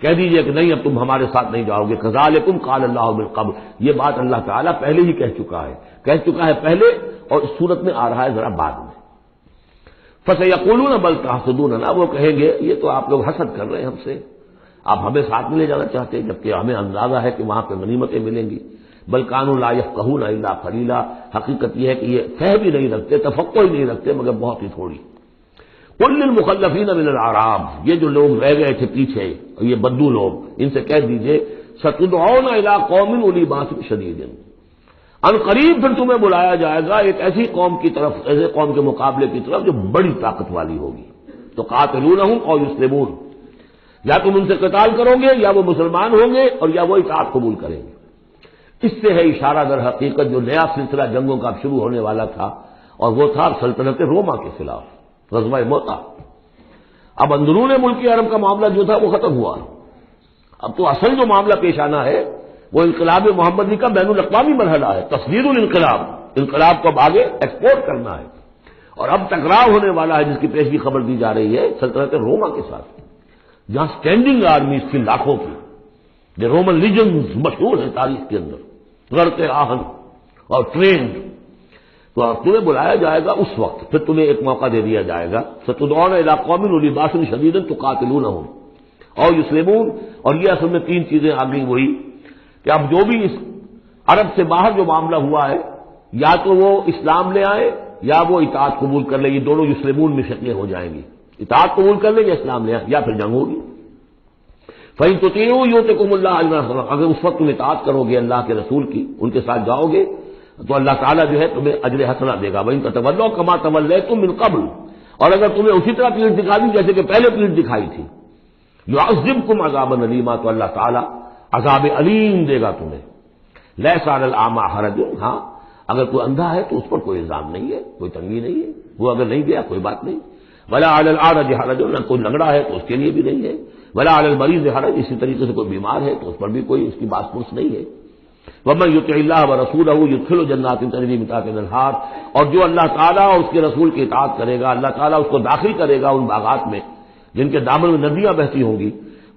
کہہ دیجئے کہ نہیں اب تم ہمارے ساتھ نہیں جاؤ گے، کذالکم قال اللہ من قبل، یہ بات اللہ تعالیٰ پہلے ہی کہہ چکا ہے پہلے، اور اس صورت میں آ رہا ہے ذرا بعد میں۔ فَسَيَقُولُونَ بَلْ تَحْسُدُونَنَا، وہ کہیں گے یہ تو آپ لوگ حسد کر رہے ہیں ہم سے، آپ ہمیں ساتھ میں لے جانا چاہتے ہیں جبکہ ہمیں اندازہ ہے کہ وہاں پہ غنیمتیں ملیں گی۔ بل كانوا لا يفقهون الا قليلا، حقیقت یہ ہے کہ یہ فہم بھی نہیں رکھتے، تفقہ ہی نہیں رکھتے مگر بہت ہی تھوڑی۔ قل للمخلفین من الاعراب، یہ جو لوگ رہ گئے تھے پیچھے، یہ بدو لوگ، ان سے کہہ دیجئے ستدعون الى قوم اولی باس شدید، ان قریب پھر تمہیں بلایا جائے گا ایک ایسی قوم کی طرف، ایسے قوم کے مقابلے کی طرف جو بڑی طاقت والی ہوگی، تو قاتلونہم او یسلمون، یا تم ان سے قتال کرو گے یا وہ مسلمان ہوں گے اور یا وہ اطاعت قبول کریں گے۔ اس سے ہے اشارہ در حقیقت جو نیا سلسلہ جنگوں کا شروع ہونے والا تھا، اور وہ تھا سلطنت روما کے خلاف غزوہ موتا۔ اب اندرون ملک عرب کا معاملہ جو تھا وہ ختم ہوا، اب تو اصل جو معاملہ پیش آنا ہے وہ انقلاب محمدی کا بین الاقوامی مرحلہ ہے، تصدیر الانقلاب، انقلاب کو اب آگے ایکسپورٹ کرنا ہے، اور اب ٹکراؤ ہونے والا ہے جس کی پیشگی خبر دی جا رہی ہے سلطنت روما کے ساتھ، جہاں اسٹینڈنگ آرمیز تھی لاکھوں کی، جو رومن لیجنز مشہور ہیں تاریخ کے اندر، غرق آہن اور ٹرینڈ، تو تمہیں بلایا جائے گا اس وقت، پھر تمہیں ایک موقع دے دیا جائے گا، ستدعون الی قوم اولی باس شدید تقاتلونہم او یسلمون، اور یہ اصل میں تین چیزیں آ گئی وہی کہ اب جو بھی اس عرب سے باہر جو معاملہ ہوا ہے، یا تو وہ اسلام لے آئے یا وہ اطاعت قبول کر لیں، یہ دونوں یسلمون میں شکلیں ہو جائیں گی، اطاعت قبول کر لیں یا اسلام لے آئے یا پھر جنگ ہوگی۔ فَإِن تُطِيعُوا يُؤْتِكُمُ اللَّهُ أَجْرًا حَسَنًا، اگر اس وقت تم اطاعت کرو گے اللہ کے رسول کی، ان کے ساتھ جاؤ گے تو اللہ تعالیٰ جو ہے تمہیں اجر حسنہ دے گا۔ وَإِن تَتَوَلَّوْا كَمَا تَوَلَّيْتُم مِّن قَبْلُ، اور اگر تمہیں اسی طرح پیٹ دکھا دی جیسے کہ پہلے پیٹ دکھائی تھی، يُعَذِّبْكُمْ عَذَابًا أَلِيمًا، تو اللہ تعالیٰ عذاب علیم دے گا تمہیں۔ لَيْسَ عَلَى الْأَعْمَىٰ حَرَجٌ، ہاں اگر کوئی اندھا ہے تو اس پر کوئی الزام نہیں ہے، کوئی تنگی نہیں ہے، وہ اگر نہیں گیا کوئی بات نہیں۔ وَلَا عَلَى الْأَعْرَجِ حَرَجٌ، نہ کوئی لنگڑا ہے تو اس کے لیے بھی نہیں ہے۔ وَلَا عَلَى الْمَرِيضِ حَرَجٌ، اسی طریقے سے کوئی بیمار ہے تو اس پر بھی کوئی اس کی باس پرس نہیں ہے۔ وَمَن يُطِعِ اللَّهَ وَرَسُولَهُ يُدْخِلْهُ جَنَّاتٍ تَجْرِي مِن تَحْتِهَا الْأَنْهَارُ، اور جو اللہ تعالیٰ اور اس کے رسول کی اطاعت کرے گا اللہ تعالیٰ اس کو داخل کرے گا ان باغات میں جن کے دامن میں ندیاں بہتی ہوں گی۔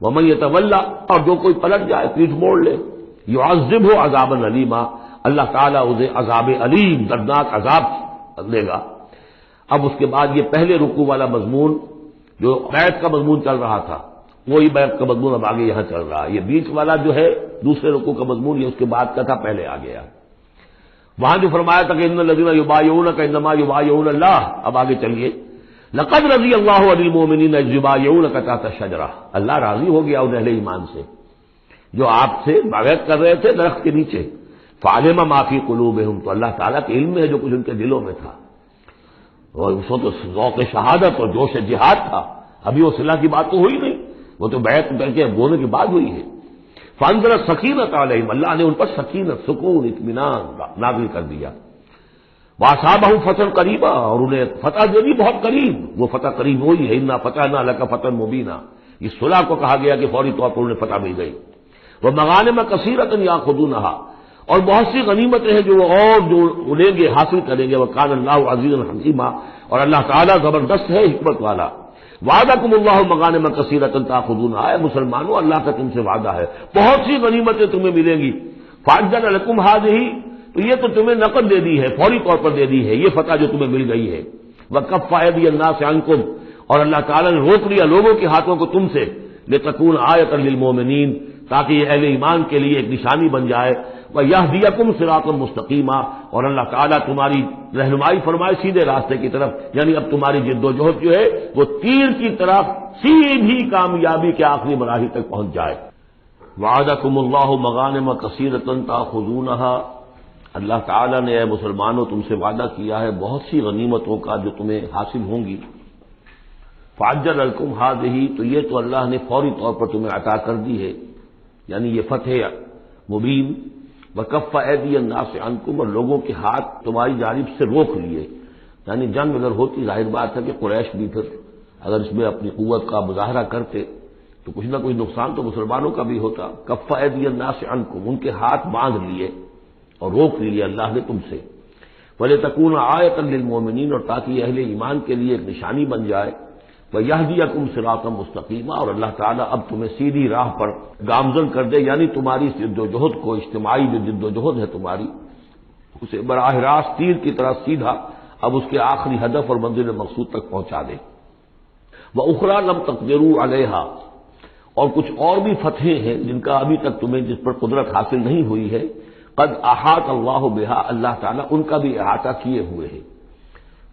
وَمَن يَتَوَلَّى، اور جو کوئی پلٹ جائے پیٹھ موڑ لے، يُعَذِّبْهُ عَذَابًا أَلِيمًا، اللہ تعالیٰ اسے عذاب علیم دردناک عذاب دے گا۔ اب اس کے بعد یہ پہلے رکوع والا مضمون جو بیعت کا مضمون چل رہا تھا وہی بیعت کا مضمون اب آگے یہاں چل رہا ہے، یہ بیچ والا جو ہے دوسرے رکوع کا مضمون یہ اس کے بعد کا تھا، پہلے آ گیا۔ وہاں جو فرمایا تھا کہ ان الذین یبایعونک انما یبایعون اللہ، اب آگے چلیے، لقد رضی اللہ عن المؤمنین اذ یبایعونک تحت الشجرہ، اللہ راضی ہو گیا ان اہل ایمان سے جو آپ سے بیعت کر رہے تھے درخت کے نیچے۔ فعلم ما فی قلوبہم، تو اللہ تعالیٰ کے علم میں ہے جو کچھ ان کے دلوں میں تھا، اور اس وقت ذوق شہادت اور جوش جہاد تھا، ابھی وہ صلح کی بات تو ہوئی نہیں، وہ تو بیعت کر کے بولنے کی بات ہوئی ہے۔ فانزل سکینت علیہم، اللہ نے ان پر سکینت، سکون، اطمینان نازل کر دیا۔ واصابہم فتح قریبا، اور انہیں فتح جو بھی بہت قریب، وہ فتح قریب وہی ہے، انا فتحنا لک فتحا مبینا، اس صلح کو کہا گیا کہ فوری طور پر انہیں فتح مل گئی۔ ومغانم کثیرۃ یاخذونھا، اور بہت سی غنیمتیں ہیں جو وہ اور جو انہیں گے، حاصل کریں گے۔ وکان اللہ عزیزا حکیما، اور اللہ تعالیٰ زبردست ہے، حکمت والا۔ وعدکم اللہ مغانم کثیرۃ تاخذونھا، اے مسلمانوں اللہ کا تم سے وعدہ ہے، بہت سی غنیمتیں تمہیں ملیں گی۔ فعجل لکم ہذہ، تو یہ تو تمہیں نقد دے دی ہے، فوری طور پر دے دی ہے یہ فتح جو تمہیں مل گئی ہے۔ وکف ایدی الناس عنکم، اور اللہ تعالیٰ نے روک لیا لوگوں کے ہاتھوں کو تم سے، لتکون آیۃ للمؤمنین، تاکہ یہ اہل ایمان کے لیے ایک نشانی بن جائے۔ وَيَهْدِيَكُمْ صِرَاطًا مُسْتَقِيمًا، اور اللہ تعالیٰ تمہاری رہنمائی فرمائے سیدھے راستے کی طرف، یعنی اب تمہاری جد و جہد جو ہے وہ تیر کی طرف سیدھی کامیابی کے آخری مراحل تک پہنچ جائے۔ وَعَدَكُمُ اللَّهُ مَغَانِمَ كَثِيرَةً تَأْخُذُونَهَا، اللہ تعالیٰ نے اے مسلمانوں تم سے وعدہ کیا ہے بہت سی غنیمتوں کا جو تمہیں حاصل ہوں گی۔ فَعَجَّلَ لَكُمْ هَٰذِهِ، تو یہ تو اللہ نے فوری طور پر تمہیں عطا کر دی ہے، یعنی یہ فتح مبین۔ وکف ایدی الناس عنکم، اور لوگوں کے ہاتھ تمہاری جانب سے روک لیے، یعنی جنگ اگر ہوتی ظاہر بات ہے کہ قریش بھی پھر اگر اس میں اپنی قوت کا مظاہرہ کرتے تو کچھ نہ کچھ نقصان تو مسلمانوں کا بھی ہوتا۔ کف ایدی الناس عنکم، ان کے ہاتھ باندھ لیے اور روک لیے اللہ نے تم سے۔ وَلِتَكُونَ آیَةً لِّلْمُؤْمِنِينَ، اور تاکہ اہل ایمان کے لیے ایک نشانی بن جائے۔ وَيَهْدِيَكُمْ صِرَاطًا مُسْتَقِيمًا، اور اللہ تعالیٰ اب تمہیں سیدھی راہ پر گامزن کر دے، یعنی تمہاری جد و جہد کو، اجتماعی جو جد و جہد ہے تمہاری، اسے براہ راست تیر کی طرح سیدھا اب اس کے آخری ہدف اور منزل مقصود تک پہنچا دے۔ وَأُخْرَىٰ لَمْ تَقْدِرُوا عَلَيْهَا، اور کچھ اور بھی فتحیں ہیں جن کا ابھی تک تمہیں جس پر قدرت حاصل نہیں ہوئی ہے۔ قد احاط اللہ بہا، اللہ تعالیٰ ان کا بھی احاطہ کیے ہوئے ہے،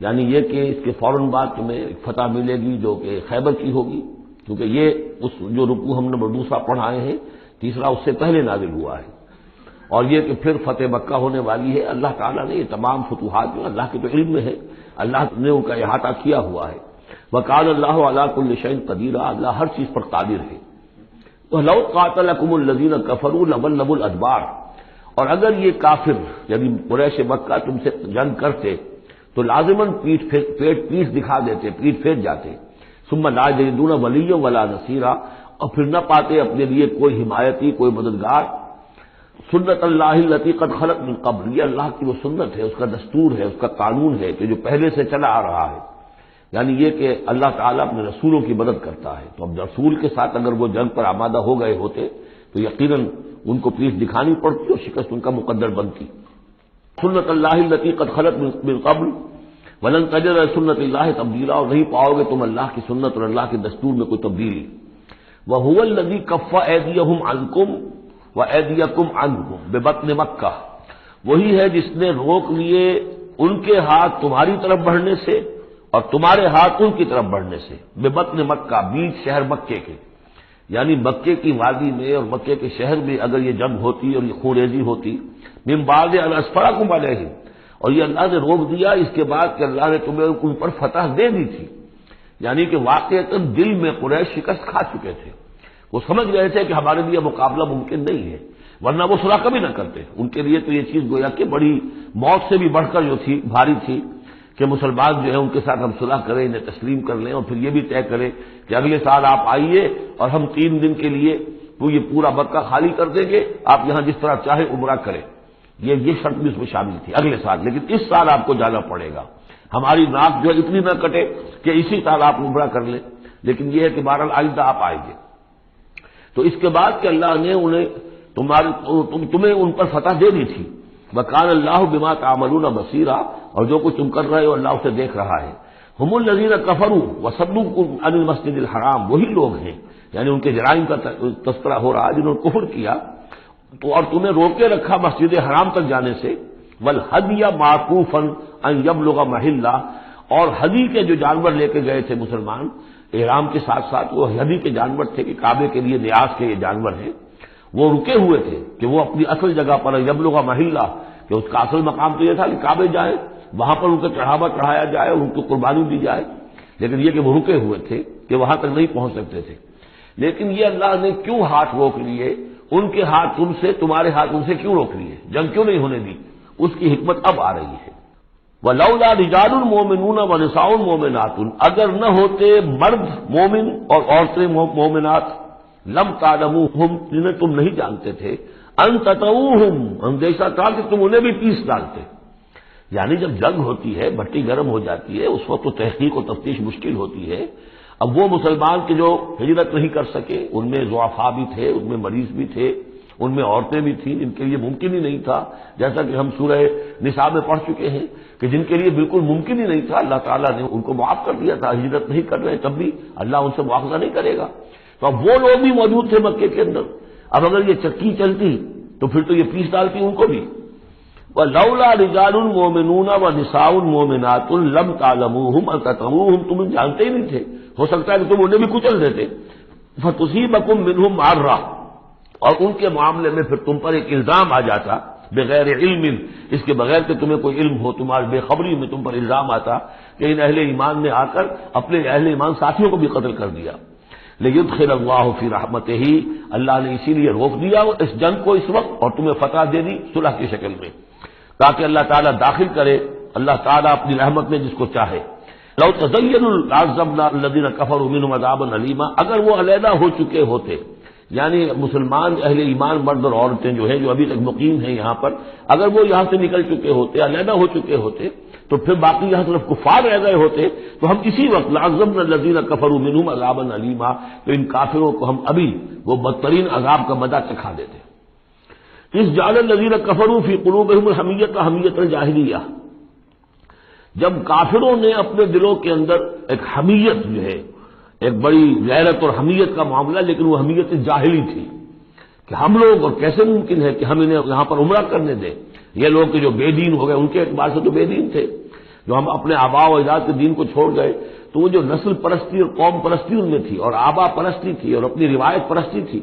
یعنی یہ کہ اس کے فوراً بعد تمہیں ایک فتح ملے گی جو کہ خیبر کی ہوگی، کیونکہ یہ اس جو رکوع ہم نے دوسرا پڑھائے ہیں، تیسرا اس سے پہلے نازل ہوا ہے، اور یہ کہ پھر فتح مکہ ہونے والی ہے۔ اللہ تعالیٰ نے یہ تمام فتوحات جو اللہ کے تو علم میں ہے، اللہ نے ان کا احاطہ کیا ہوا ہے۔ وَقَالَ اللَّهُ عَلَىٰ كُلِّ شَيْءٍ قَدِيرٌ، اللہ ہر چیز پر قادر ہے۔ وَلَوْ قَاتَلَكُمُ الَّذِينَ كَفَرُوا لَوَلَّوُا الْأَدْبَارَ، اور اگر یہ کافر یعنی قریش مکہ تم سے جنگ کرتے تو لازماً پیٹ دکھا دیتے، پیٹ پھیر جاتے۔ ثم لا یجدون ولیا ولا نصیرا، اور پھر نہ پاتے اپنے لیے کوئی حمایتی، کوئی مددگار۔ سنت اللہ التی قد خلت من قبل، یہ اللہ کی وہ سنت ہے، اس کا دستور ہے، اس کا قانون ہے کہ جو پہلے سے چلا آ رہا ہے، یعنی یہ کہ اللہ تعالیٰ اپنے رسولوں کی مدد کرتا ہے۔ تو اب رسول کے ساتھ اگر وہ جنگ پر آمادہ ہو گئے ہوتے تو یقیناً ان کو پیٹھ دکھانی پڑتی اور شکست ان کا مقدر بنتی۔ سنت اللہ التی قد خلت من قبل ولن تجد سنت اللہ تبدیلا، اور نہیں پاؤ گے تم اللہ کی سنت اور اللہ کے دستور میں کوئی تبدیلی۔ وَهُوَ الَّذِي كَفَّ أَيْدِيَهُمْ عَنكُمْ وَأَيْدِيَكُمْ عَنْهُمْ بِبَطْنِ مَكَّةَ، وہی ہے جس نے روک لیے ان کے ہاتھ تمہاری طرف بڑھنے سے اور تمہارے ہاتھ ان کی طرف بڑھنے سے۔ بِبَطْنِ مَكَّةَ، بیچ شہر مکے کے، یعنی مکے کی وادی میں اور مکے کے شہر میں اگر یہ جنگ ہوتی اور یہ خون ریزی ہوتی، من بعد ان اسفرکم علیہم، اور یہ اللہ نے روک دیا اس کے بعد کہ اللہ نے تمہیں ان پر فتح دے دی تھی، یعنی کہ واقعتاً دل میں قریش شکست کھا چکے تھے، وہ سمجھ گئے تھے کہ ہمارے لیے مقابلہ ممکن نہیں ہے، ورنہ وہ صلح کبھی نہ کرتے۔ ان کے لیے تو یہ چیز گویا کہ بڑی موت سے بھی بڑھ کر جو تھی، بھاری تھی، کہ مسلمان جو ہے ان کے ساتھ ہم صلح کریں، انہیں تسلیم کر لیں، اور پھر یہ بھی طے کریں کہ اگلے سال آپ آئیے اور ہم 3 دن کے لیے تو یہ پورا مکہ خالی کر دیں گے، آپ یہاں جس طرح چاہے عمرہ کریں۔ یہ شرط بھی اس میں شامل تھی اگلے سال، لیکن اس سال آپ کو جانا پڑے گا، ہماری ناک جو ہے اتنی نہ کٹے کہ اسی سال آپ عمرہ کر لیں، لیکن یہ ہے کہ بہرحال آئندہ آپ آئیں گے۔ تو اس کے بعد کہ اللہ نے تمہیں ان پر فتح دے دی تھی۔ وَكَانَ اللَّهُ بِمَا تَعْمَلُونَ بَصِيرًا، اور جو کچھ تم کر رہے ہو اللہ اسے دیکھ رہا ہے۔ هُمُ الَّذِينَ كَفَرُوا وَصَدُّوكُمْ عَنِ الْمَسْجِدِ الْحَرَامِ، وہی لوگ ہیں، یعنی ان کے جرائم کا تذکرہ ہو رہا ہے جنہوں نے کفر کیا تو اور تمہیں روکے رکھا مسجد حرام تک جانے سے۔ وَالْهَدْيَ مَعْكُوفًا أَن يَبْلُغَ مَحِلَّهُ، اور ہدی کے جو جانور لے کے گئے تھے مسلمان احرام کے ساتھ ساتھ، وہ ہدی کے جانور تھے کہ کعبے کے لیے نیاز کے یہ جانور ہیں، وہ رکے ہوئے تھے کہ وہ اپنی اصل جگہ پر یبلغ محلہ، کہ اس کا اصل مقام تو یہ تھا کہ کعبے جائیں، وہاں پر ان کو چڑھاوا چڑھایا جائے اور ان کو قربانی دی جائے، لیکن یہ کہ وہ رکے ہوئے تھے کہ وہاں تک نہیں پہنچ سکتے تھے. لیکن یہ اللہ نے کیوں ہاتھ روک لیے؟ ان کے ہاتھ تم سے، تمہارے ہاتھ ان سے کیوں روک لیے؟ جنگ کیوں نہیں ہونے دی؟ اس کی حکمت اب آ رہی ہے. وَلَوْلَا رِجَالٌ مُؤْمِنُونَ وَنِسَاءٌ مُؤْمِنَاتٌ، اگر نہ ہوتے مرد مومن اور عورتیں مومنات، لم تعلموہم، جنہیں تم نہیں جانتے تھے، ان تطؤوہم، اندیشہ تھا کہ تم انہیں بھی پیس ڈالتے. یعنی جب جنگ ہوتی ہے، بھٹی گرم ہو جاتی ہے، اس وقت تو تحقیق و تفتیش مشکل ہوتی ہے. اب وہ مسلمان کے جو ہجرت نہیں کر سکے، ان میں ضعفاء بھی تھے، ان میں مریض بھی تھے، ان میں عورتیں بھی تھیں جن کے لیے ممکن ہی نہیں تھا، جیسا کہ ہم سورہ نساء میں پڑھ چکے ہیں کہ جن کے لیے بالکل ممکن ہی نہیں تھا، اللہ تعالیٰ نے ان کو معاف کر دیا تھا. ہجرت نہیں کر رہے تب بھی اللہ ان سے مواخذہ نہیں کرے گا. تو اب وہ لوگ بھی موجود تھے مکے کے اندر. اب اگر یہ چکی چلتی تو پھر تو یہ پیس ڈالتی ان کو بھی. وَلَوْلَا رِجَالٌ مُؤْمِنُونَ وَنِسَاءٌ مُؤْمِنَاتٌ لَمْ تَعْلَمُوهُمْ أَن تَطْئُوهُمْ، تم جانتے ہی نہیں تھے، ہو سکتا ہے کہ تم انہیں بھی کچل دیتے. فَتُصِيبَكُم مِّنْهُمْ مَعَرَّةٌ، اور ان کے معاملے میں پھر تم پر ایک الزام آ جاتا بغیر علم، اس کے بغیر کہ تمہیں کوئی علم ہو، تمہاری بے خبری میں تم پر الزام آتا کہ ان اہل ایمان نے آ کر اپنے اہل ایمان ساتھیوں کو بھی قتل کر دیا. لِيُدْخِلَ اللَّهُ فِي رَحْمَتِهِ، اللہ نے اسی لیے روک دیا اس جنگ کو اس وقت اور تمہیں فتح دے دی صلح کی شکل میں، تاکہ اللہ تعالیٰ داخل کرے اللہ تعالیٰ اپنی رحمت میں جس کو چاہے. لو تزینوا لعذبنا الذین کفروا منهم عذابا الیما، اگر وہ علیحدہ ہو چکے ہوتے، یعنی مسلمان اہل ایمان مرد اور عورتیں جو ہیں جو ابھی تک مقیم ہیں یہاں پر، اگر وہ یہاں سے نکل چکے ہوتے، علیحدہ ہو چکے ہوتے، تو پھر باقی یہاں صرف کفار رہ گئے ہوتے، تو ہم اسی وقت لعذبنا الذین کفروا منهم عذابا الیما، تو ان کافروں کو ہم ابھی وہ بدترین عذاب کا مزہ چکھا دیتے. اس جعل الذین کفروا فی قلوبہم الحمیۃ حمیۃ الجاہلیہ، جب کافروں نے اپنے دلوں کے اندر ایک حمیت جو ہے، ایک بڑی غیرت اور حمیت کا معاملہ، لیکن وہ حمیت جاہلی تھی کہ ہم لوگ، اور کیسے ممکن ہے کہ ہم انہیں یہاں پر عمرہ کرنے دیں. یہ لوگ کہ جو بے دین ہو گئے، ان کے اعتبار سے تو بے دین تھے، جو ہم اپنے آبا و اجداد کے دین کو چھوڑ گئے، تو وہ جو نسل پرستی اور قوم پرستی ان میں تھی، اور آبا پرستی تھی، اور اپنی روایت پرستی تھی،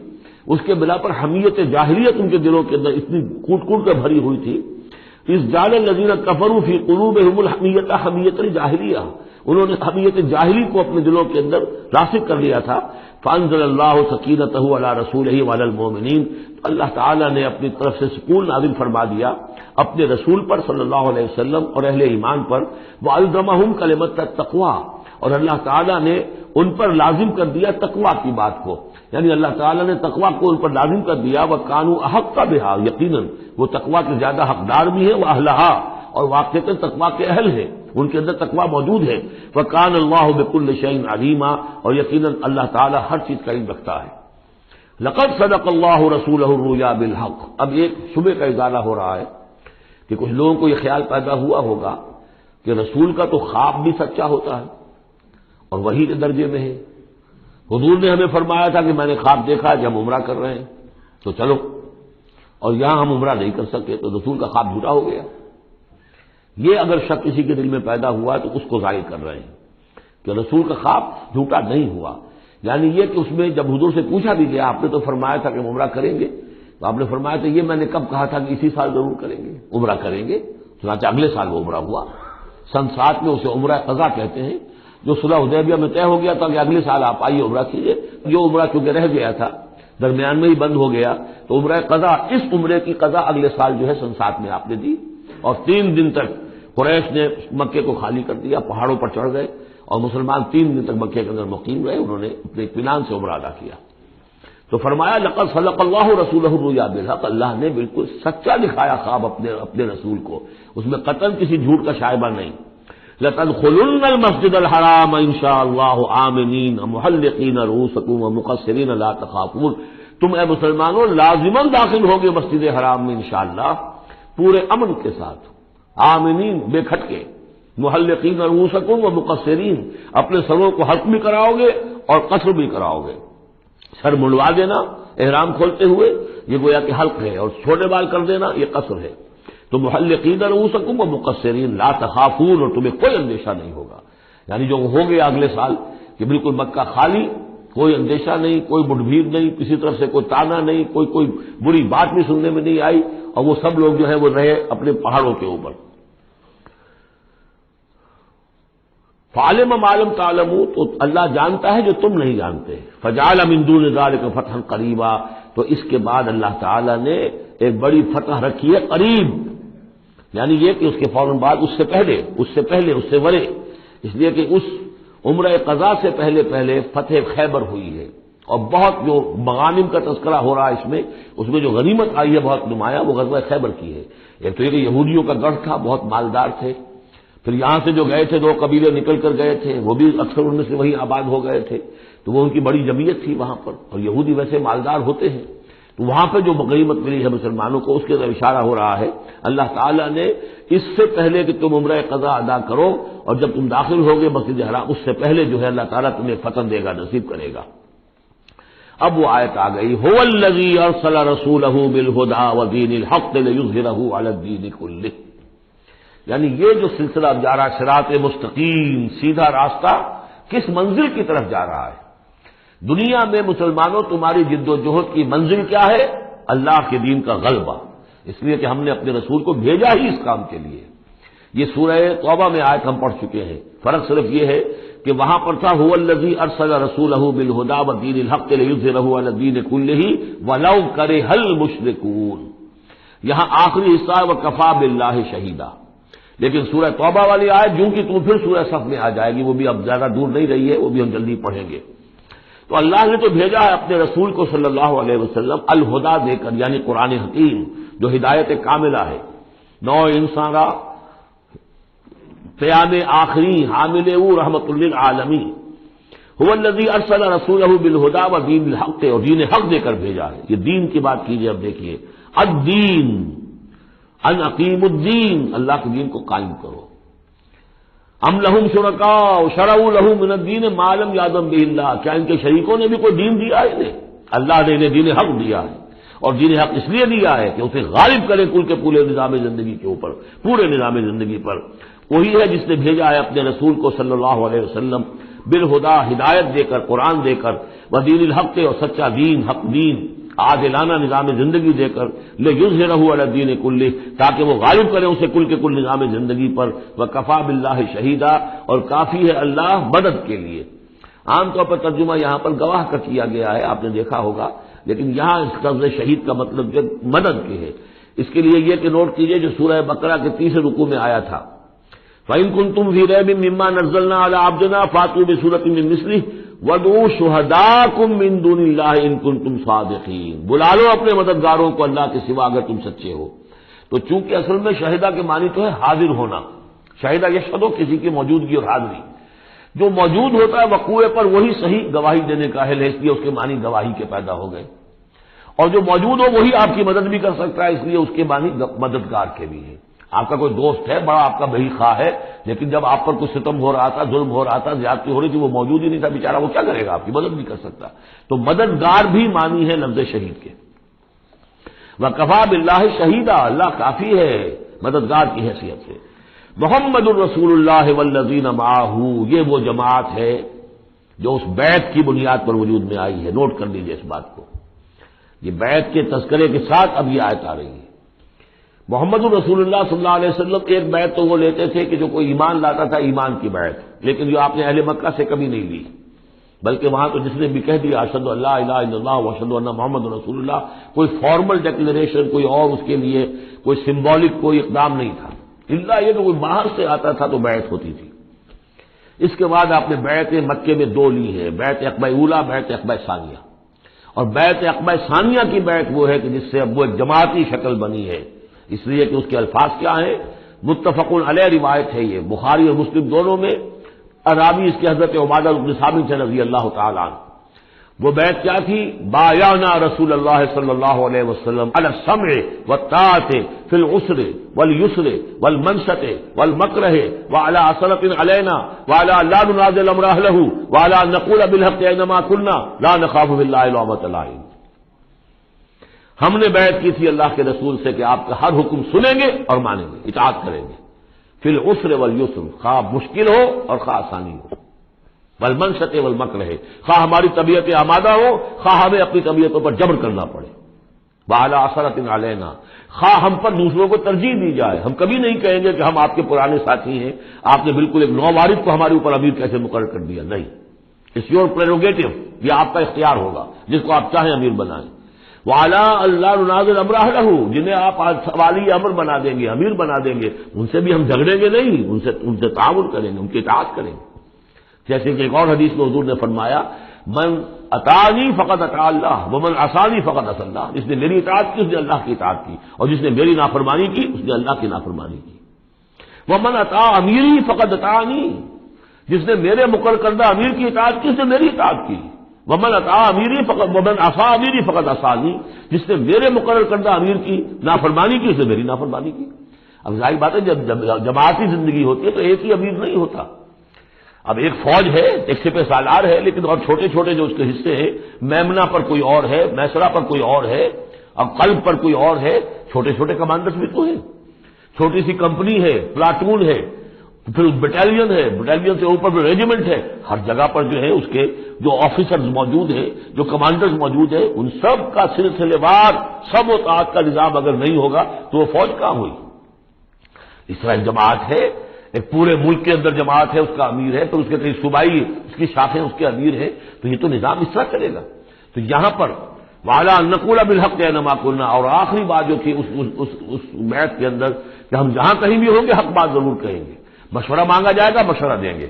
اس کے بنا پر حمیت جاہلیت ان کے دلوں کے اندر اتنی کوٹ کوٹ کر بھری ہوئی تھی. اس جعل الذین کفروا فی قلوبہم الحمیۃ حمیۃ الجاہلیہ، انہوں نے حمیت جاہلی کو اپنے دلوں کے اندر راسخ کر لیا تھا. فانزل اللہ سکینتہ علی رسولہ وعلی المؤمنین، تو اللہ تعالیٰ نے اپنی طرف سے سکون نازل فرما دیا اپنے رسول پر صلی اللہ علیہ وسلم اور اہل ایمان پر. وَأَلْزَمَهُمْ كَلِمَةَ التَّقْوَىٰ، اور اللہ تعالیٰ نے ان پر لازم کر دیا تقویٰ کی بات کو، یعنی اللہ تعالیٰ نے تقویٰ کو ان پر لازم کر دیا. وَكَانُوا أَحَقَّ بِهَا، یقیناً وہ تقویٰ کے زیادہ حقدار بھی ہیں، وَأَهْلَهَا، اور واقعتاً تقویٰ کے اہل ہیں، ان کے اندر تقویٰ موجود ہے. وَكَانَ اللَّهُ بِكُلِّ شَيْءٍ عَلِيمًا، اور یقیناً اللہ تعالیٰ ہر چیز کا علم رکھتا ہے. لَقَدْ صَدَقَ اللَّهُ رَسُولَهُ الرُّؤْيَا بِالْحَقِّ، اب ایک شبہ کا ازالہ ہو رہا ہے کہ کچھ لوگوں کو یہ خیال پیدا ہوا ہوگا کہ رسول کا تو خواب بھی سچا ہوتا ہے اور وحی کے درجے میں ہے. حضور نے ہمیں فرمایا تھا کہ میں نے خواب دیکھا کہ ہم عمرہ کر رہے ہیں تو چلو، اور یہاں ہم عمرہ نہیں کر سکتے تو رسول کا خواب جھوٹا ہو گیا. یہ اگر شک کسی کے دل میں پیدا ہوا تو اس کو ظاہر کر رہے ہیں کہ رسول کا خواب جھوٹا نہیں ہوا. یعنی یہ کہ اس میں جب حضور سے پوچھا بھی گیا آپ نے تو فرمایا تھا کہ ہم عمرہ کریں گے، تو آپ نے فرمایا تھا یہ میں نے کب کہا تھا کہ اسی سال ضرور کریں گے، عمرہ کریں گے. چنانچہ اگلے سال وہ عمرہ ہوا. سن 7 میں اسے عمرہ قضا کہتے ہیں، جو صلح حدیبیہ میں طے ہو گیا تھا کہ اگلے سال آپ آئیے عمرہ کیجیے. جو عمرہ چونکہ رہ گیا تھا درمیان میں ہی بند ہو گیا، تو عمرہ قضا، اس عمرے کی قضا اگلے سال جو ہے سن 7 میں آپ نے دی. اور 3 دن تک قریش نے مکے کو خالی کر دیا، پہاڑوں پر چڑھ گئے، اور مسلمان 3 دن تک مکے کے اندر مقیم رہے. انہوں نے اپنے اطمینان سے عمرہ ادا کیا. تو فرمایا لقد صدق اللہ رسولہ الرؤیا بالحق، اللہ نے بالکل سچا دکھایا خواب اپنے رسول کو، اس میں قطعاً کسی جھوٹ کا شائبہ نہیں. لتدخلن المسجد الحرام ان شاء اللہ آمنین محلقین رؤوسکم ومقصرین لا تخافون، تم اے مسلمانوں لازماً داخل ہوگے مسجد حرام میں انشاءاللہ پورے امن کے ساتھ، آمنین بے کھٹکے، محلقین رؤوسکم ومقصرین، اپنے سروں کو حلق بھی کراؤ گے اور قصر بھی کراؤ گے. سر منڈوا دینا احرام کھولتے ہوئے یہ گویا کہ حلق ہے، اور چھوٹے بال کر دینا یہ قصر ہے. تو محلقین رؤوسکم ومقصرین لا تخافون، اور تمہیں کوئی اندیشہ نہیں ہوگا. یعنی جو ہو گیا اگلے سال کہ بالکل مکہ خالی، کوئی اندیشہ نہیں، کوئی مٹ بھیڑ نہیں، کسی طرف سے کوئی تانا نہیں، کوئی بری بات بھی سننے میں نہیں آئی، اور وہ سب لوگ جو ہیں وہ رہے اپنے پہاڑوں کے اوپر. فعلم ما لم تعلموا، تو اللہ جانتا ہے جو تم نہیں جانتے. فجعل من دون ذلك فتحا قریبا، تو اس کے بعد اللہ تعالی نے ایک بڑی فتح رکھی ہے قریب، یعنی یہ کہ اس کے فوراً بعد اس سے پہلے ورے، اس لیے کہ اس عمرہ قضا سے پہلے فتح خیبر ہوئی ہے. اور بہت جو مغانم کا تذکرہ ہو رہا ہے اس میں جو غنیمت آئی ہے بہت نمایاں، وہ غزوہ خیبر کی ہے. ایک تو یہ کہ یہودیوں کا گڑھ تھا، بہت مالدار تھے، پھر یہاں سے جو گئے تھے 2 قبیلے نکل کر گئے تھے، وہ بھی اکثر ان میں سے وہی آباد ہو گئے تھے، تو وہ ان کی بڑی جمعیت تھی وہاں پر، اور یہودی ویسے مالدار ہوتے ہیں، تو وہاں پہ جو غنیمت ملی ہے مسلمانوں کو، اس کے طرف اشارہ ہو رہا ہے. اللہ تعالیٰ نے اس سے پہلے کہ تم عمرہ قضا ادا کرو اور جب تم داخل ہوگے مسجد حرام، اس سے پہلے جو ہے اللہ تعالیٰ تمہیں فتح دے گا، نصیب کرے گا. اب وہ آیت آ گئی، هو الذی ارسل رسولہ بالہدی ودین الحق لیظہرہ علی الدین کلہ. یعنی یہ جو سلسلہ اب جا رہا ہے، صراط مستقیم، سیدھا راستہ، کس منزل کی طرف جا رہا ہے؟ دنیا میں مسلمانوں تمہاری جد و جہد کی منزل کیا ہے؟ اللہ کے دین کا غلبہ، اس لیے کہ ہم نے اپنے رسول کو بھیجا ہی اس کام کے لیے. یہ سورہ توبہ میں آیت ہم پڑھ چکے ہیں، فرق صرف یہ ہے کہ وہاں پر تھا هو الذی ارسل رسولہ بالہدی ودین الحق لیظہرہ علی الدین کلہ ولو کرہ المشرکون. یہاں آخری حصہ ہے وکفی باللہ شہیدا. لیکن سورہ توبہ والی آیت جوں کی تم پھر سورہ صف میں آ جائے گی، وہ بھی اب زیادہ دور نہیں رہی ہے، وہ بھی ہم جلدی پڑھیں گے. تو اللہ نے تو بھیجا ہے اپنے رسول کو صلی اللہ علیہ وسلم الہدا دے کر، یعنی قرآن حکیم جو ہدایت کاملہ ہے، نو انسان را پیام آخری حامل او رحمت للعالمین. هو الذی ارسل رسولہ بالہدی ودین الحق، اور دین حق دے کر بھیجا ہے. یہ دین کی بات کیجیے. اب دیکھیے، الدین ان اقیم الدین، اللہ کے دین کو قائم کرو. ام لہم شرکاء شرعوا لہ من الدین ما لم یأذن بہ اللہ، کیا ان کے شریکوں نے بھی کوئی دین دیا ہے انہیں؟ اللہ نے انہیں دین حق دیا ہے، اور دین حق اس لیے دیا ہے کہ اسے غالب کرے کل کے پورے نظام زندگی کے اوپر، پورے نظام زندگی پر. وہی ہے جس نے بھیجا ہے اپنے رسول کو صلی اللہ علیہ وسلم بالہدا، ہدایت دے کر، قرآن دے کر، ودین الحق، اور سچا دین، حق دین، عادلانہ نظام زندگی دے کر، لیظہرہ علی الدین کلہ، تاکہ وہ غالب کرے اسے کل کے کل نظام زندگی پر. وکفی باللہ شہیدا، اور کافی ہے اللہ مدد کے لیے. عام طور پر ترجمہ یہاں پر گواہ کا کیا گیا ہے، آپ نے دیکھا ہوگا، لیکن یہاں اس لفظ شہید کا مطلب جو مدد کے ہے. اس کے لیے یہ کہ نوٹ کیجئے جو سورہ بقرہ کے 30 رکوع میں آیا تھا، فَإِن كُنتُمْ فِي رَيْبٍ مِّمَّا نَزَّلْنَا عَلَىٰ عَبْدِنَا فَأْتُوا بِسُورَةٍ مِّن مِّثْلِهِ وَادْعُوا شُهَدَاءَكُم مِّن دُونِ اللَّهِ إِن كُنتُمْ صَادِقِينَ. بلا لو اپنے مددگاروں کو اللہ کے سوا اگر تم سچے ہو. تو چونکہ اصل میں شہیدہ کے معنی تو ہے حاضر ہونا. شہیدہ یشہد، کسی کی موجودگی اور حاضری. جو موجود ہوتا ہے وقوع پر وہی صحیح گواہی دینے کا اہل ہے، اس لیے اس کے معنی گواہی کے پیدا ہو گئے. اور جو موجود ہو وہی آپ کی مدد بھی کر سکتا ہے، اس لیے اس کے معنی مددگار کے بھی ہیں. آپ کا کوئی دوست ہے، بڑا آپ کا بہی خواہ ہے، لیکن جب آپ پر کچھ ستم ہو رہا تھا، ظلم ہو رہا تھا، زیادتی ہو رہی تھی، وہ موجود ہی نہیں تھا بیچارہ، وہ کیا کرے گا؟ آپ کی مدد نہیں کر سکتا. تو مددگار بھی معنی ہے لفظ شہید کے. وکفی باللہ شہیدا، اللہ کافی ہے مددگار کی حیثیت سے. محمد الرسول اللہ والذین معہ، یہ وہ جماعت ہے جو اس بیعت کی بنیاد پر وجود میں آئی ہے. نوٹ کر لیجیے اس بات کو. یہ بیعت کے تذکرے کے ساتھ اب یہ آیت آ رہی ہے. محمد الرسول اللہ صلی اللہ علیہ وسلم ایک بیعت تو وہ لیتے تھے کہ جو کوئی ایمان لاتا تھا ایمان کی بیعت، لیکن جو آپ نے اہل مکہ سے کبھی نہیں لی، بلکہ وہاں تو جس نے بھی کہہ دیا اشہد ان لا الہ الا اللہ واشہد ان محمد رسول اللہ، کوئی فارمل ڈیکلریشن، کوئی اور اس کے لیے کوئی سمبولک کوئی اقدام نہیں تھا، الا یہ کہ کوئی باہر سے آتا تھا تو بیعت ہوتی تھی. اس کے بعد آپ نے بیعت مکے میں 2 لی ہے، بیعت عقبہ اولیٰ، بیعت عقبہ ثانیہ. اور بیعت عقبہ ثانیہ کی بیعت وہ ہے کہ جس سے اب وہ ایک جماعتی شکل بنی ہے، اس لیے کہ اس کے الفاظ کیا ہیں؟ متفق علیہ روایت ہے، یہ بخاری اور مسلم دونوں میں. راوی اس کے حضرت عبادہ بن صامت رضی اللہ تعالی عنہ. وہ بیعت کیا تھی؟ بایعنا رسول اللہ صلی اللہ علیہ وسلم علی السمع والطاعۃ فی العسر والیسر والمنشط والمکرہ وعلی اثرۃ علینا وعلی لا ننازل امر اہلہ وعلی ان نقول بالحق اینما کنا لا نخاف باللہ لومۃ لائم. ہم نے بیعت کی تھی اللہ کے رسول سے کہ آپ کا ہر حکم سنیں گے اور مانیں گے، اطاعت کریں گے. فی العسر والیسر، خواہ مشکل ہو اور خواہ آسانی ہو. والمنشط والمکرہ، خواہ ہماری طبیعت آمادہ ہو، خواہ ہمیں اپنی طبیعتوں پر جبر کرنا پڑے. وعلی اثرۃ علینا، خواہ ہم پر دوسروں کو ترجیح دی جائے، ہم کبھی نہیں کہیں گے کہ ہم آپ کے پرانے ساتھی ہیں، آپ نے بالکل ایک نووارث کو ہمارے اوپر امیر کیسے مقرر کر دیا، نہیں، اٹس یور پریروگیٹو، یہ آپ کا اختیار ہوگا، جس کو آپ چاہیں امیر بنائیں۔ وعلی اللہ ننازل امرہ لہ، جنہیں آپ والی امر بنا دیں گے، امیر بنا دیں گے، ان سے بھی ہم جھگڑیں گے نہیں، ان سے تعاون کریں گے، ان کی اطاعت کریں گے۔ جیسے کہ ایک اور حدیث میں حضور نے فرمایا، من اطاعنی فقد اطاع اللہ ومن عصانی فقد عصی اللہ، جس نے میری اطاعت کی اس نے اللہ کی اطاعت کی، اور جس نے میری نافرمانی کی اس نے اللہ کی نافرمانی کی۔ ومن اطاع امیری فقد اطاعنی، جس نے میرے مقرر کردہ امیر کی اطاعت کی اس نے میری اطاعت کی۔ ومن اطاع امیری فقد ومن عصی امیری فقد عصانی، جس نے میرے مقرر کردہ امیر کی نافرمانی کی اس نے میری نافرمانی کی۔ اب ظاہر بات ہے جب جماعتی زندگی ہوتی ہے تو ایک ہی امیر نہیں ہوتا، اب ایک فوج ہے، ایک سپہ سالار ہے، لیکن اور چھوٹے چھوٹے جو اس کے حصے ہیں، میمنہ پر کوئی اور ہے، میسرہ پر کوئی اور ہے، اب قلب پر کوئی اور ہے، چھوٹے چھوٹے کمانڈرز بھی تو ہیں، چھوٹی سی کمپنی ہے، پلاٹون ہے، پھر بٹالین ہے، بٹالین سے اوپر پھر ریجیمنٹ ہے، ہر جگہ پر جو ہے اس کے جو آفیسرز موجود ہیں، جو کمانڈرز موجود ہیں، ان سب کا سلسلے وار سب و طاعت کا نظام اگر نہیں ہوگا تو وہ فوج کہاں ہوئی؟ اس طرح ایک جماعت ہے، ایک پورے ملک کے اندر جماعت ہے، اس کا امیر ہے، پھر اس کے کئی صوبائی اس کی شاخیں اس کے امیر ہیں، تو یہ تو نظام اس طرح چلے گا۔ تو یہاں پر وعلیٰ ان نقول بالحق اینما کنا، اور آخری بات جو تھی اس بیعت کے اندر کہ ہم جہاں کہیں بھی ہوں گے حق بات ضرور کہیں گے، مشورہ مانگا جائے گا مشورہ دیں گے،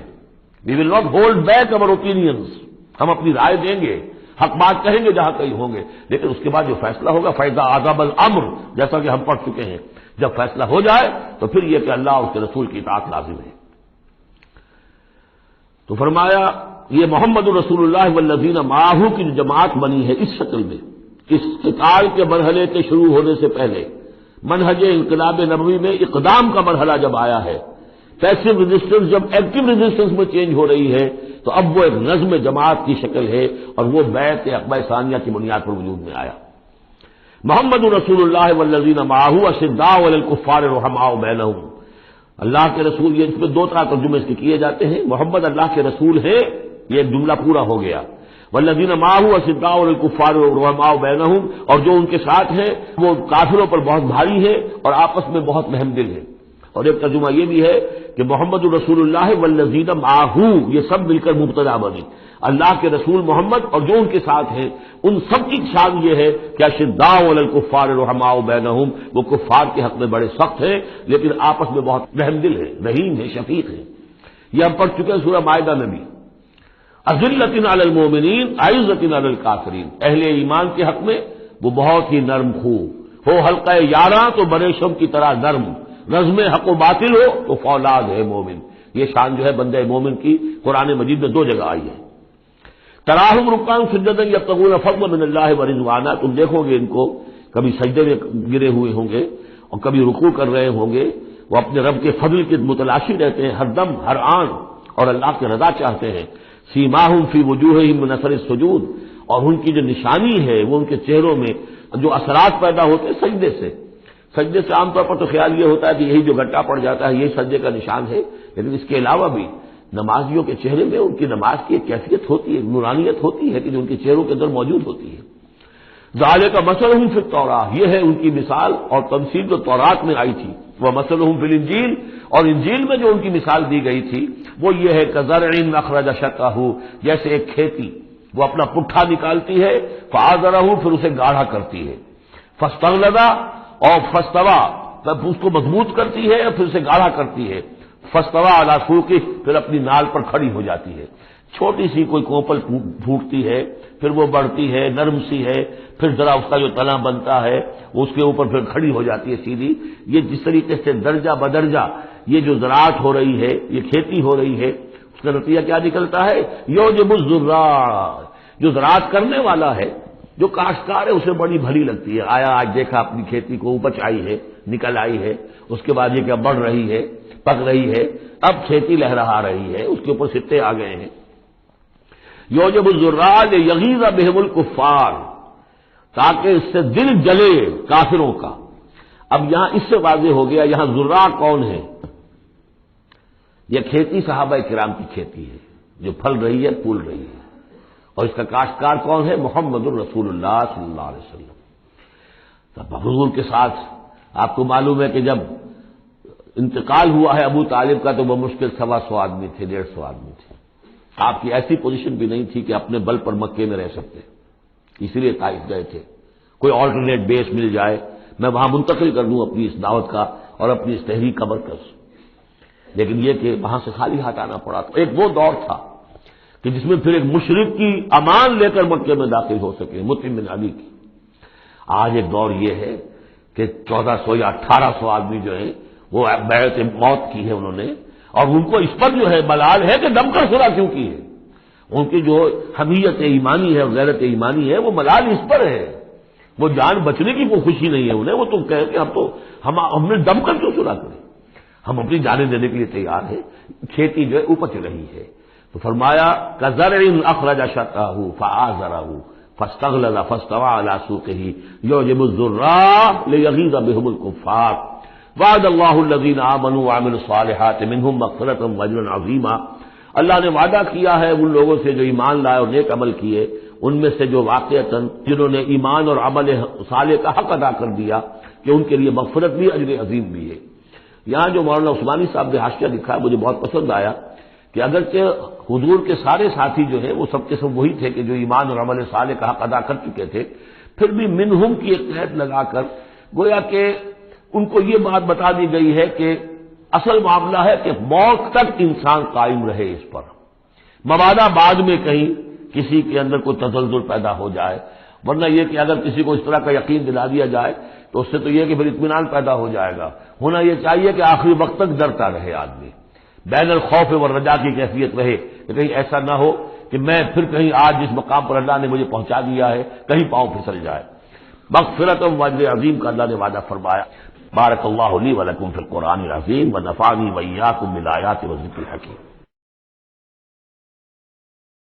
we will not hold back our opinions, ہم اپنی رائے دیں گے، حق بات کہیں گے جہاں کہیں ہوں گے، لیکن اس کے بعد جو فیصلہ ہوگا فیضا عذاب الامر، جیسا کہ ہم پڑھ چکے ہیں، جب فیصلہ ہو جائے تو پھر یہ کہ اللہ اور اس کے رسول کی اطاعت لازم ہے۔ تو فرمایا یہ محمد رسول اللہ والذین معہ کی جو جماعت بنی ہے اس شکل میں، اس قتال کے مرحلے کے شروع ہونے سے پہلے منہج انقلاب نبوی میں اقدام کا مرحلہ جب آیا ہے، پیسو ریزسٹنس جب ایکٹیو ریزسٹنس میں چینج ہو رہی ہے، تو اب وہ ایک نظم جماعت کی شکل ہے، اور وہ بیعت عقبہ ثانیہ کی بنیاد پر وجود میں آیا۔ محمد رسول اللہ والذین معہ اشداء علی الکفار رحماء بینہم، اللہ کے رسول، یہ اس میں دو طرح ترجمے اس کے کیے جاتے ہیں، محمد اللہ کے رسول ہیں، یہ ایک جملہ پورا ہو گیا، والذین معہ اشداء علی الکفار رحماء بینہم، اور جو ان کے ساتھ ہیں وہ کافروں پر بہت بھاری ہے اور آپس میں بہت رحم دل ہے۔ اور ایک ترجمہ یہ بھی ہے کہ محمد رسول اللہ والذین معہ، یہ سب مل کر مبتدا بنی، اللہ کے رسول محمد اور جو ان کے ساتھ ہیں ان سب کی شان یہ ہے کہ اشداء علی الکفار رحماء بینہم، وہ کفار کے حق میں بڑے سخت ہیں لیکن آپس میں بہت رحم دل ہیں، رحیم ہیں، شفیق ہیں۔ یہ ہم پڑھ چکے ہیں سورہ مائدہ میں بھی، اذلۃ علی المؤمنین اعزۃ علی الکافرین، اہل ایمان کے حق میں وہ بہت ہی نرم خو ہو، حلقہ یاراں تو بریشم کی طرح نرم، نظم حق و باطل ہو تو فولاد ہے مومن۔ یہ شان جو ہے بندہ مومن کی قرآن مجید میں دو جگہ آئی ہے۔ تراہم رکعا سجدا یبتغون فضلا من اللہ ورضوانا، تم دیکھو گے ان کو کبھی سجدے میں گرے ہوئے ہوں گے اور کبھی رکوع کر رہے ہوں گے، وہ اپنے رب کے فضل کے متلاشی رہتے ہیں ہر دم ہر آن، اور اللہ کی رضا چاہتے ہیں۔ سیماہم فی وجوہہم من اثر السجود، اور ان کی جو نشانی ہے وہ ان کے چہروں میں جو اثرات پیدا ہوتے ہیں سجدے سے۔ سجدے سے عام طور پر تو خیال یہ ہوتا ہے کہ یہی جو گٹا پڑ جاتا ہے یہی سجدے کا نشان ہے، لیکن اس کے علاوہ بھی نمازیوں کے چہرے میں ان کی نماز کی ایک کیفیت ہوتی ہے، نورانیت ہوتی ہے کہ جو ان کے چہروں کے اندر موجود ہوتی ہے۔ ذالک مثلہم فی التوراۃ، یہ ہے ان کی مثال اور تمثیل جو تورات میں آئی تھی، وہ مثلہم فی الانجیل، اور انجیل میں جو ان کی مثال دی گئی تھی وہ یہ ہے کزرع اخرج شطہ، جیسے ایک کھیتی وہ اپنا پٹھا نکالتی ہے، فآزرہ، پھر اسے گاڑھا کرتی ہے، فاستغلظ، اور فاستوى، اس کو مضبوط کرتی ہے اور پھر اسے گاڑھا کرتی ہے، فاستوى علی سوقہ، پھر اپنی نال پر کھڑی ہو جاتی ہے۔ چھوٹی سی کوئی کوپل پھوٹتی ہے، پھر وہ بڑھتی ہے، نرم سی ہے، پھر ذرا اس کا جو تنا بنتا ہے اس کے اوپر پھر کھڑی ہو جاتی ہے سیدھی۔ یہ جس طریقے سے درجہ بدرجہ یہ جو زراعت ہو رہی ہے، یہ کھیتی ہو رہی ہے، اس کا نتیجہ کیا نکلتا ہے؟ یعجب الزراع، جو زراعت کرنے والا ہے، جو کاشتکار ہے، اسے بڑی بھلی لگتی ہے، آیا آج دیکھا اپنی کھیتی کو اپج آئی ہے، نکل آئی ہے، اس کے بعد یہ کیا بڑھ رہی ہے، پک رہی ہے، اب کھیتی لہرا رہی ہے، اس کے اوپر سٹے آ گئے ہیں۔ یعجب الزراع لیغیظ بہم الکفار، تاکہ اس سے دل جلے کافروں کا۔ اب یہاں اس سے واضح ہو گیا یہاں زراع کون ہے؟ یہ کھیتی صحابہ کرام کی کھیتی ہے جو پھل رہی ہے، پھول رہی ہے، اور اس کا کاشتکار کون ہے؟ محمد الرسول اللہ صلی اللہ علیہ وسلم۔ تو حضور کے ساتھ آپ کو معلوم ہے کہ جب انتقال ہوا ہے ابو طالب کا تو وہ مشکل 125 آدمی تھے، 150 آدمی تھے. آپ کی ایسی پوزیشن بھی نہیں تھی کہ اپنے بل پر مکے میں رہ سکتے، اسی لیے طائف گئے تھے. کوئی آلٹرنیٹ بیس مل جائے میں وہاں منتقل کر دوں اپنی اس دعوت کا اور اپنی اس تحریک کا مرکز. لیکن یہ کہ وہاں سے خالی ہاتھ آنا پڑا. تو ایک وہ دور تھا کہ جس میں پھر ایک مشرک کی امان لے کر مکے میں داخل ہو سکے، مطعم بن عدی کی. آج ایک دور یہ ہے کہ 1400 یا 1800 آدمی جو ہیں وہ بیعت موت کی ہے انہوں نے، اور ان کو اس پر جو ہے ملال ہے کہ دم کر صلح کیوں کی ہے. ان کی جو حمیت ایمانی ہے اور غیرت ایمانی ہے وہ ملال اس پر ہے. وہ جان بچنے کی کوئی خوشی نہیں ہے انہیں. وہ تو کہے کہ ہم نے دم کر کیوں صلح کریں، ہم اپنی جانیں دینے کے لیے تیار ہیں. کھیتی جو ہے اپج رہی ہے. تو فرمایا کزرع اخرج شطأہ فآزرہ فاستغلظ فاستوى على سوقه يعجب الزراع ليغيظ بهم الكفار وعد الله الذين آمنوا وعملوا الصالحات منهم مغفرة واجرا عظيما. اللہ نے وعدہ کیا ہے ان لوگوں سے جو ایمان لائے اور نیک عمل کیے، ان میں سے جو واقعتاً جنہوں نے ایمان اور عمل صالح کا حق ادا کر دیا کہ ان کے لیے مغفرت بھی، اجر عظیم بھی ہے. یہاں جو مولانا عثمانی صاحب نے حاشیہ لکھا ہے مجھے بہت پسند آیا کہ اگرچہ حضور کے سارے ساتھی جو ہیں وہ سب کے سب وہی تھے کہ جو ایمان اور عمل صالح کا حق ادا کر چکے تھے، پھر بھی منہم کی ایک قید لگا کر گویا کہ ان کو یہ بات بتا دی گئی ہے کہ اصل معاملہ ہے کہ موت تک انسان قائم رہے اس پر، مبادا بعد میں کہیں کسی کے اندر کوئی تزلزل پیدا ہو جائے. ورنہ یہ کہ اگر کسی کو اس طرح کا یقین دلا دیا جائے تو اس سے تو یہ کہ پھر اطمینان پیدا ہو جائے گا. ہونا یہ چاہیے کہ آخری وقت تک ڈرتا رہے آدمی، بین الخوف والرجا کی کیفیت رہے کہ کہیں ایسا نہ ہو کہ میں پھر کہیں آج جس مقام پر اللہ نے مجھے پہنچا دیا ہے کہیں پاؤں پھسل جائے. مغفرت و اجر عظیم کا اللہ نے وعدہ فرمایا. بارک اللہ لی و لکم فی القرآن العظیم و نفعنی و ایاکم بالآیات و ذکر الحکیم.